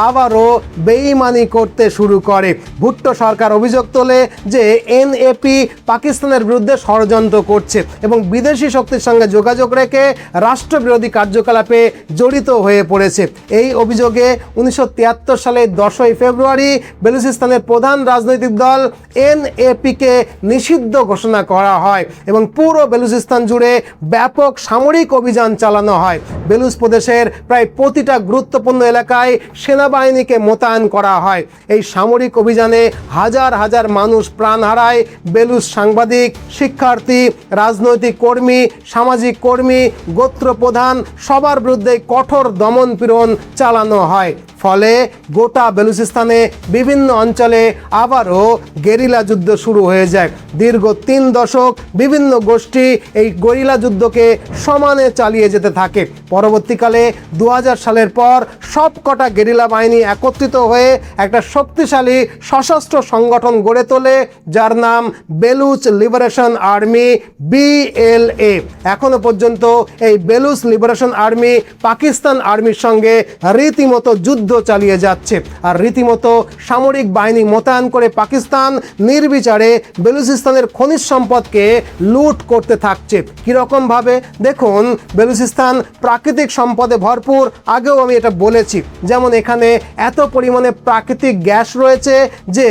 আবারও বেইমানি করতে শুরু করে। ভুট্টো সরকার অভিযোগ তোলে যে এনএপি পাকিস্তানের বিরুদ্ধে ষড়যন্ত্র করছে এবং বিদেশি শক্তির সঙ্গে যোগাযোগ রেখে রাষ্ট্রবিরোধী কার্যকলাপে জড়িত হয়ে পড়েছে। এই অভিযোগে 1973 সালের 10ই ফেব্রুয়ারি বেলুচিস্তানের প্রধান রাজনৈতিক দল এনএপিকে নিষিদ্ধ ঘোষণা করা হয় এবং পুরো বেলুচিস্তান জুড়ে ব্যাপক সামরিক অভিযান চালানো হয়। বেলুচ প্রদেশের প্রায় প্রতিটা গুরুত্বপূর্ণ এলাকায় সেনাবাহিনীকে মোতায়েন করা হয়। এই সামরিক অভিযানে হাজার হাজার মানুষ প্রাণ হারায়। বেলুচ সাংবাদিক, শিক্ষার্থী, রাজনৈতিক কর্মী, সামাজিক কর্মী, গোত্র প্রধান সবার বিরুদ্ধে কঠোর দমন পীড়ন চালানো হয়। ফলে গোটা বেলুচিস্তানে বিভিন্ন অঞ্চলে আবারও গেরিলা যুদ্ধ শুরু হয়ে যায়। দীর্ঘ 3 দশক বিভিন্ন গোষ্ঠী এই গেরিলা যুদ্ধকে সমানে চালিয়ে যেতে থাকে। পরবর্তীকালে 2000 সালের পর সবকটা গেরিলা বাহিনী একত্রিত হয়ে একটা শক্তিশালী সশস্ত্র সংগঠন গড়ে তোলে, যার নাম বেলুচ লিবারেশন আর্মি, BLA। এখনো পর্যন্ত এই বেলুচ লিবারেশন আর্মি পাকিস্তান আর্মির সঙ্গে রীতিমতো যুদ্ধ চালিয়ে যাচ্ছে আর রীতিমতো সামরিক বাহিনী মোতায়েন করে পাকিস্তান নির্বিচারে বেলুচিস্তানের খনিজ সম্পদকে লুট করতে থাকছে। কিরকম ভাবে দেখুন, বেলুচিস্তান প্রাকৃতিক সম্পদে ভরপুর। আগেও আমি এটা বলেছি, যেমন এখানে এত পরিমাণে প্রাকৃতিক গ্যাস রয়েছে যে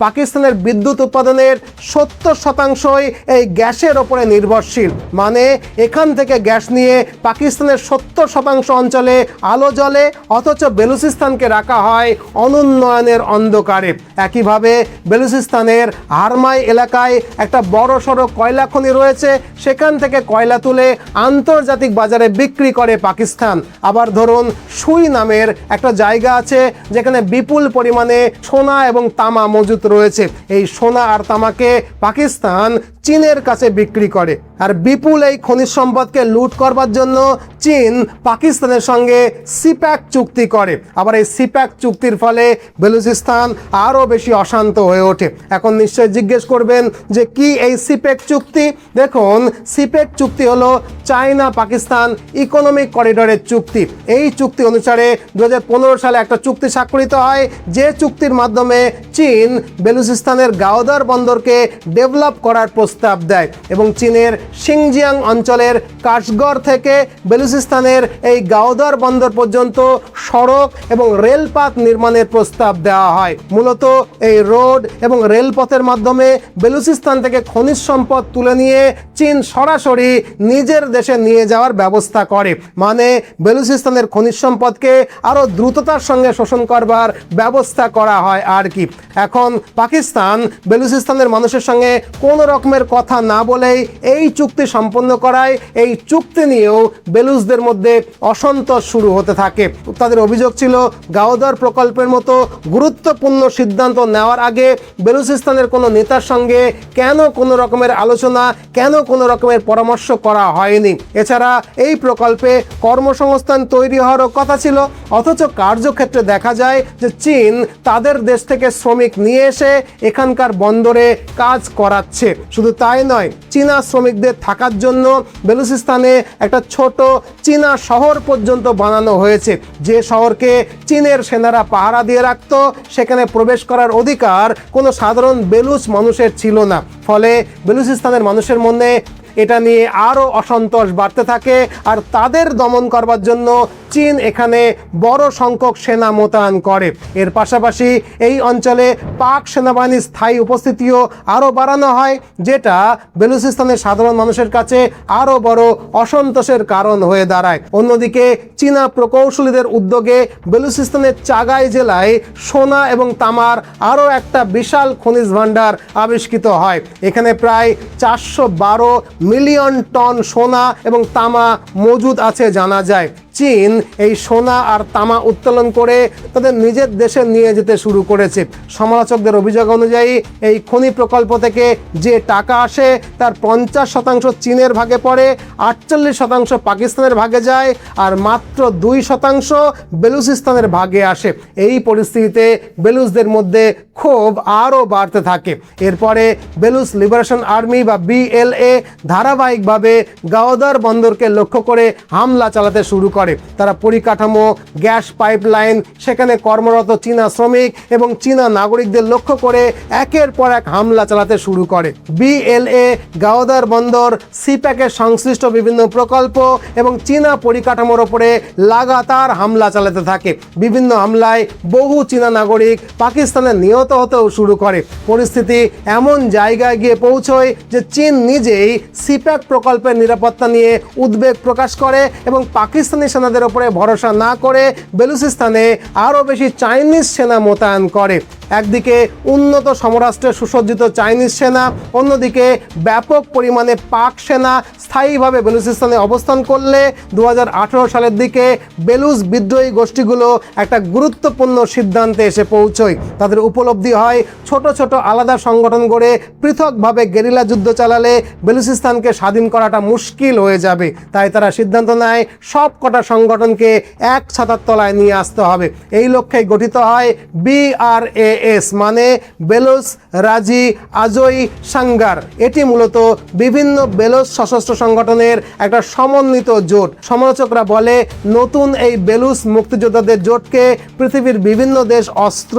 পাকিস্তানের বিদ্যুৎ উৎপাদনের 70% এই গ্যাসের ওপরে নির্ভরশীল। মানে এখান থেকে গ্যাস নিয়ে পাকিস্তানের 70% অঞ্চলে আলো জ্বলে, অথচ বেলুচিস্তানকে রাখা হয় অনুন্নয়নের অন্ধকারে। একইভাবে বেলুচিস্তানের হারমাই এলাকায় একটা বড় সড়ো কয়লা খনি রয়েছে, সেখান থেকে কয়লা তুলে আন্তর্জাতিক বাজারে বিক্রি করে পাকিস্তান। আবার ধরুন, সুই নামের একটা জায়গা আছে যেখানে বিপুল পরিমাণে সোনা এবং তামা মজুত রয়েছে। এই সোনা আর তামাকে পাকিস্তান চীনের কাছে বিক্রি করে। আর বিপুল এই খনিজ সম্পদকে লুট করবার জন্য চীন পাকিস্তানের সঙ্গে সিপ্যাক চুক্তি করে। আবার এই সিপ্যাক চুক্তির ফলে বেলুচিস্তান আরও বেশি অশান্ত হয়ে ওঠে। এখন নিশ্চয়ই জিজ্ঞেস করবেন যে কি এই সিপ্যাক চুক্তি? দেখুন, সিপ্যাক চুক্তি হলো চায়না পাকিস্তান ইকোনমিক করিডোরের চুক্তি। এই চুক্তি অনুসারে 2015 সালে একটা চুক্তি স্বাক্ষরিত হয়, যে চুক্তির মাধ্যমে চীন বেলুচিস্তানের গাওদর বন্দরকে ডেভেলপ করার প্রস্তাব দেয় এবং চীনের সিংজিয়াং অঞ্চলের কাশগড় থেকে বেলুচিস্তানের এই গাওদর বন্দর পর্যন্ত সড়ক এবং রেলপথ নির্মাণের প্রস্তাব দেওয়া হয়। মূলত এই রোড এবং রেলপথের মাধ্যমে বেলুচিস্তান থেকে খনিজ সম্পদ তুলে নিয়ে চীন সরাসরি নিজের দেশে নিয়ে যাওয়ার ব্যবস্থা করে। মানে বেলুচিস্তানের খনিজ সম্পদকে আরও দ্রুততার সঙ্গে শোষণ করবার ব্যবস্থা করা হয় আর কি। এখন পাকিস্তান বেলুচিস্তানের মানুষের সঙ্গে কোনো রকমের কথা না বলেই এই চুক্তি সম্পন্ন করায় এই চুক্তি নিয়েও বেলুচদের মধ্যে অসন্তোষ শুরু হতে থাকে। তাদের অভিযোগ ছিল, গাওদর প্রকল্পের মতো গুরুত্বপূর্ণ সিদ্ধান্ত নেওয়ার আগে বেলুচিস্তানের কোনো নেতার সঙ্গে কেন কোনো রকমের আলোচনা, কেন কোনো রকমের পরামর্শ করা হয়নি। এছাড়া এই প্রকল্পে কর্মসংস্থান তৈরি হওয়ারও কথা ছিল, অথচ কার্যক্ষেত্রে দেখা যায় যে চীন তাদের দেশ থেকে শ্রমিক নিয়ে এসে এখানকার বন্দরে কাজ করাচ্ছে। শুধু তাই নয়, চীনা শ্রমিকদের নাগরিকদের থাকার জন্য বেলুচিস্তানে একটা ছোট চীনা শহর পর্যন্ত বানানো হয়েছে, যে শহরকে চীনের সেনারা পাহারা দিয়ে রাখত। সেখানে প্রবেশ করার অধিকার কোনো সাধারণ বেলুচ মানুষের ছিল না। ফলে বেলুচিস্তানের মানুষের মধ্যে এটা নিয়ে আরও অসন্তোষ বাড়তে থাকে, আর তাদের দমন করবার জন্য চীন এখানে বড় সংখ্যক সেনা মোতায়েন করে। এর পাশাপাশি এই অঞ্চলে পাক সেনাবাহিনীর স্থায়ী উপস্থিতিও আরও বাড়ানো হয়, যেটা বেলুচিস্তানের সাধারণ মানুষের কাছে আরও বড় অসন্তোষের কারণ হয়ে দাঁড়ায়। অন্যদিকে চীনা প্রকৌশলীদের উদ্যোগে বেলুচিস্তানের চাগাই জেলায় সোনা এবং তামার আরও একটা বিশাল খনিজ ভাণ্ডার আবিষ্কৃত হয়। এখানে প্রায় 412 মিলিয়ন টন সোনা এবং তামা মজুদ আছে জানা যায়। চীন এই সোনা আর তামা উত্তোলন করে তাদের নিজের দেশে নিয়ে যেতে শুরু করেছে। সমালোচকদের অভিযোগ অনুযায়ী এই খনি প্রকল্প থেকে যে টাকা আসে তার 50% চীনের ভাগে পড়ে, 48% পাকিস্তানের ভাগে যায়, আর মাত্র 2% বেলুচিস্তানের ভাগে আসে। এই পরিস্থিতিতে বেলুচদের মধ্যে ক্ষোভ আরও বাড়তে থাকে। এরপরে বেলুচ লিবারেশন আর্মি বা BLA ধারাবাহিকভাবে গাওদার বন্দরকে লক্ষ্য করে হামলা চালাতে শুরু করে। তারা পরিকাঠামো, গ্যাস পাইপলাইন, সেখানে কর্মরত চীনা শ্রমিক এবং চীনা নাগরিকদের লক্ষ্য করে একের পর এক হামলা চালাতে শুরু করে। BLA গাওদার বন্দর, সিপ্যাকের সংশ্লিষ্ট বিভিন্ন প্রকল্প এবং চীনা পরিকাঠামোর ওপরে লাগাতার হামলা চালাতে থাকে। বিভিন্ন হামলায় বহু চীনা নাগরিক পাকিস্তানে নিহত হতেও শুরু করে। পরিস্থিতি এমন জায়গায় গিয়ে পৌঁছয় যে চীন নিজেই সিপ্যাক প্রকল্পের নিরাপত্তা নিয়ে উদ্বেগ প্রকাশ করে এবং পাকিস্তানি সেনাদের উপরে ভরসা না করে বেলুচিস্তানে আরও বেশি চাইনিজ সেনা মোতায়েন করে। একদিকে উন্নত সমরাষ্ট্রে সুসজ্জিত চাইনিজ সেনা, অন্যদিকে ব্যাপক পরিমাণে পাক সেনা স্থায়ীভাবে বেলুচিস্তানে অবস্থান করলে 2018 সালের দিকে বেলুচ বিদ্রোহী গোষ্ঠীগুলো একটা গুরুত্বপূর্ণ সিদ্ধান্তে এসে পৌঁছয়। তাদের উপলব্ধি হয় ছোট ছোট আলাদা সংগঠন গড়ে পৃথকভাবে গেরিলা যুদ্ধ চালালে বেলুচিস্তানকে স্বাধীন করাটা মুশকিল হয়ে যাবে। তাই তারা সিদ্ধান্ত নেয় সব কটা সংগঠনকে এক ছাতার তলায় নিয়ে আসতে হবে। এই লক্ষ্যে গঠিত হয় BRAS, মানে বেলুচ রাজি আজই সাঙ্গার। এটি মূলত বিভিন্ন বেলুচ সশস্ত্র সংগঠনের একটা সমন্বিত জোট। সমালোচকরা বলে নতুন এই বেলুচ মুক্তিযোদ্ধাদের জোটকে পৃথিবীর বিভিন্ন দেশ অস্ত্র,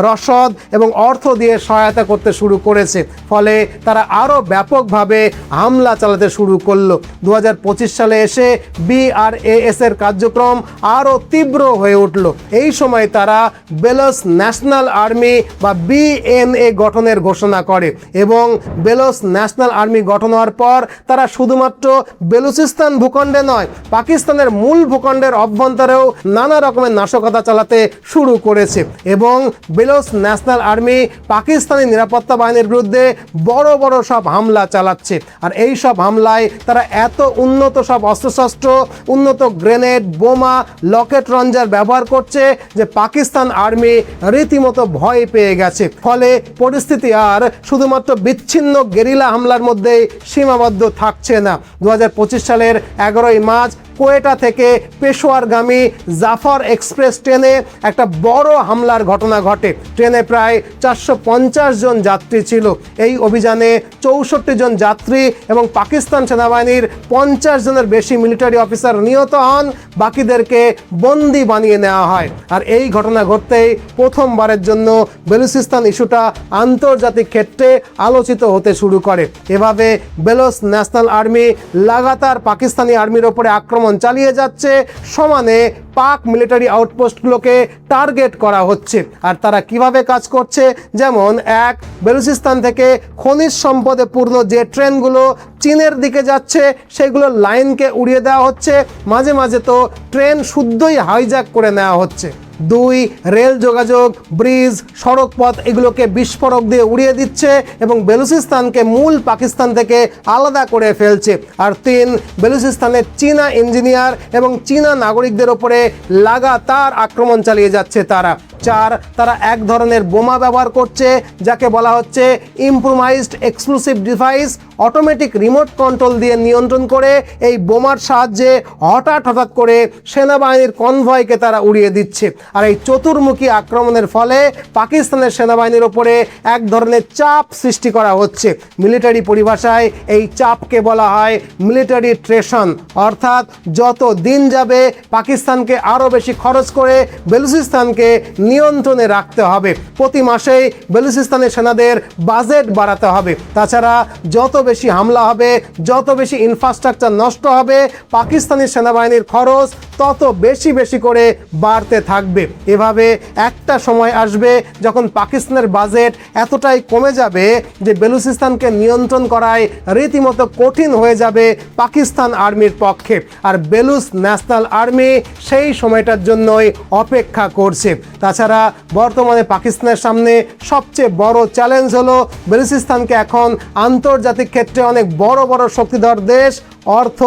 রসদ এবং অর্থ দিয়ে সহায়তা করতে শুরু করেছে। ফলে তারা আরও ব্যাপকভাবে হামলা চালাতে শুরু করলো। 2025 সালে এসে BRAS এর কার্যক্রম আরও তীব্র হয়ে উঠল। এই সময় তারা বেলুচ ন্যাশনাল আর্মি বা BNA গঠনের ঘোষণা করে এবং বেলুচ ন্যাশনাল আর্মি গঠন হওয়ার পর তারা শুধুমাত্র বেলুচিস্তান ভূখণ্ডে নয়, পাকিস্তানের মূল ভূখণ্ডের অভ্যন্তরেও নানা রকমের নাশকতা চালাতে শুরু করেছে এবং বেলুচ ন্যাশনাল আর্মি পাকিস্তানি নিরাপত্তা বাহিনীর বিরুদ্ধে বড় বড় সব হামলা চালাচ্ছে। আর এই সব হামলায় তারা এত উন্নত সব অস্ত্রশস্ত্র, উন্নত গ্রেনেড, বোমা, লকেট লঞ্চার ব্যবহার করছে যে পাকিস্তান আর্মি রীতিমতো ভয় পেয়ে গেছে। ফলে পরিস্থিতি আর শুধুমাত্র বিচ্ছিন্ন গেরিলা হামলার মধ্যেই সীমাবদ্ধ থাকছে না। 2025 সালের 11ই মার্চ কোয়েটা থেকে পেশোয়ারগামী জাফর এক্সপ্রেস ট্রেনে একটা বড় হামলার ঘটনা ঘটে। ট্রেনে প্রায় 450 জন যাত্রী ছিল। এই অভিযানে 64 জন যাত্রী এবং পাকিস্তান সেনাবাহিনীর 50 জনের বেশি মিলিটারি অফিসার নিহত হন, বাকিদেরকে বন্দি বানিয়ে নেওয়া হয়। আর এই ঘটনা ঘটতেই প্রথমবারের জন্য বেলুচিস্তান ইস্যুটা আন্তর্জাতিক ক্ষেত্রে আলোচিত হতে শুরু করে। এভাবে বেলুচ ন্যাশনাল আর্মি লাগাতার পাকিস্তানি আর্মির ওপরে আক্রমণ চালিয়ে যাচ্ছে, সমানে পাক মিলিটারি আউটপোস্টগুলোকে টার্গেট করা হচ্ছে। আর তারা কিভাবে কাজ করছে, যেমন বেলুচিস্তান থেকে খনিজ সম্পদে পূর্ণ যে ট্রেনগুলো চীনের দিকে যাচ্ছে সেগুলোর লাইনকে উড়িয়ে দেওয়া হচ্ছে, মাঝে মাঝে তো ট্রেন শুদ্ধই হাইজ্যাক করে নেওয়া হচ্ছে। 2, রেল যোগাযোগ, ব্রিজ, সড়ক পথ এগুলোকে বিস্ফোরক দিয়ে উড়িয়ে দিচ্ছে এবং বেলুচিস্তানকে মূল পাকিস্তান থেকে আলাদা করে ফেলছে। আর 3, বেলুচিস্তানের চীনা ইঞ্জিনিয়ার এবং চীনা নাগরিকদের ওপরে লাগাতার আক্রমণ চালিয়ে যাচ্ছে তারা। 4 তারা এক ধরনের বোমা ব্যবহার করছে যাকে বলা হচ্ছে improvised exclusive device. Automatic remote control দিয়ে নিয়ন্ত্রণ করে এই বোমার সাহায্যে হঠাৎ করে সেনাবাহিনীর কনভয়কে তারা উড়িয়ে দিচ্ছে। আর এই চতুর্মুখী আক্রমণের ফলে পাকিস্তানের সেনাবাহিনীর ওপরে এক ধরনের চাপ সৃষ্টি করা হচ্ছে। মিলিটারি পরিভাষায় এই চাপকে বলা হয় মিলিটারি ট্রেশন, অর্থাৎ যত দিন যাবে পাকিস্তানকে আরও বেশি খরচ করে বেলুচিস্তানকে নিয়ন্ত্রণে রাখতে হবে। প্রতি মাসেই বেলুচিস্তানের সেনাদের বাজেট বাড়াতে হবে। তাছাড়া যত বেশি হামলা হবে, যত বেশি ইনফ্রাস্ট্রাকচার নষ্ট হবে, পাকিস্তানি সেনাবাহিনীর খরচ তত বেশি করে বাড়তে থাকবে। এভাবে একটা সময় আসবে যখন পাকিস্তানের বাজেট এতটাই কমে যাবে যে বেলুচিস্তানকে নিয়ন্ত্রণ করায় রীতিমতো কঠিন হয়ে যাবে পাকিস্তান আর্মির পক্ষে। আর বেলুচ ন্যাশনাল আর্মি সেই সময়টার জন্যই অপেক্ষা করছে। তাছাড়া বর্তমানে পাকিস্তানের সামনে সবচেয়ে বড় চ্যালেঞ্জ হলো বেলুচিস্তানকে এখন আন্তর্জাতিক ক্ষেত্রে অনেক বড় শক্তিধর দেশ অর্থ,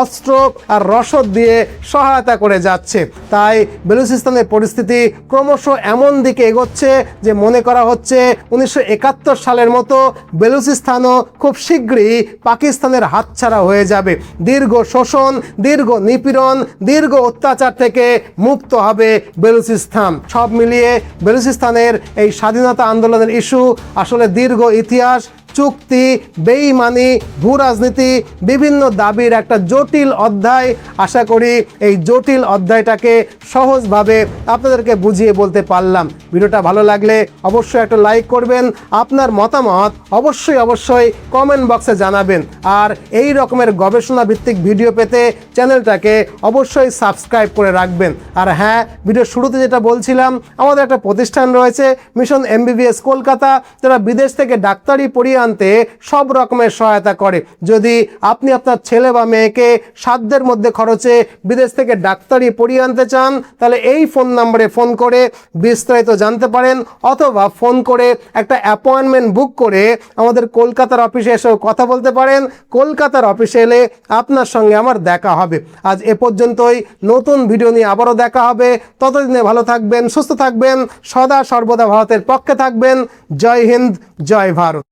অস্ত্র আর রসদ দিয়ে সহায়তা করে যাচ্ছে। তাই বেলুচিস্তানের পরিস্থিতি ক্রমশ এমন দিকে এগোচ্ছে যে মনে করা হচ্ছে 1971 সালের মতো বেলুচিস্তানও খুব শীঘ্রই পাকিস্তানের হাতছাড়া হয়ে যাবে। দীর্ঘ শোষণ, দীর্ঘ নিপীড়ন, দীর্ঘ অত্যাচার থেকে মুক্ত হবে বেলুচিস্তান। সব মিলিয়ে বেলুচিস্তানের এই স্বাধীনতা আন্দোলনের ইস্যু আসলে দীর্ঘ ইতিহাস, চুক্তি, বেইমানি, ভূ রাজনীতি, বিভিন্ন দাবির একটা জটিল অধ্যায়। আশা করি এই জটিল অধ্যায়টাকে সহজভাবে আপনাদেরকে বুঝিয়ে বলতে পারলাম। ভিডিওটা ভালো লাগলে অবশ্যই একটা লাইক করবেন, আপনার মতামত অবশ্যই কমেন্ট বক্সে জানাবেন। আর এই রকমের গবেষণা ভিত্তিক ভিডিও পেতে চ্যানেলটাকে অবশ্যই সাবস্ক্রাইব করে রাখবেন। আর হ্যাঁ, ভিডিওর শুরুতে যেটা বলছিলাম, আমাদের একটা প্রতিষ্ঠান রয়েছে মিশন MBBS কলকাতা, যারা বিদেশ থেকে ডাক্তারি পড়িয়ে আনতে সব রকমের সহায়তা করে। যদি আপনি আপনার ছেলে বা মেয়েকে সাধ্যের মধ্যে খরচে বিদেশ থেকে ডাক্তারি পড়িয়ে আনতে চান, তাহলে এই ফোন নম্বরে ফোন করে বিস্তারিত জানতে পারেন, অথবা ফোন করে একটা অ্যাপয়েন্টমেন্ট বুক করে আমাদের কলকাতার অফিসে এসেও কথা বলতে পারেন। কলকাতার অফিসে এলে আপনার সঙ্গে আমার দেখা হবে। আজ এ পর্যন্তই, নতুন ভিডিও নিয়ে আবারও দেখা হবে। ততদিনে ভালো থাকবেন, সুস্থ থাকবেন, সদা সর্বদা ভারতের পক্ষে থাকবেন। জয় হিন্দ, জয় ভারত।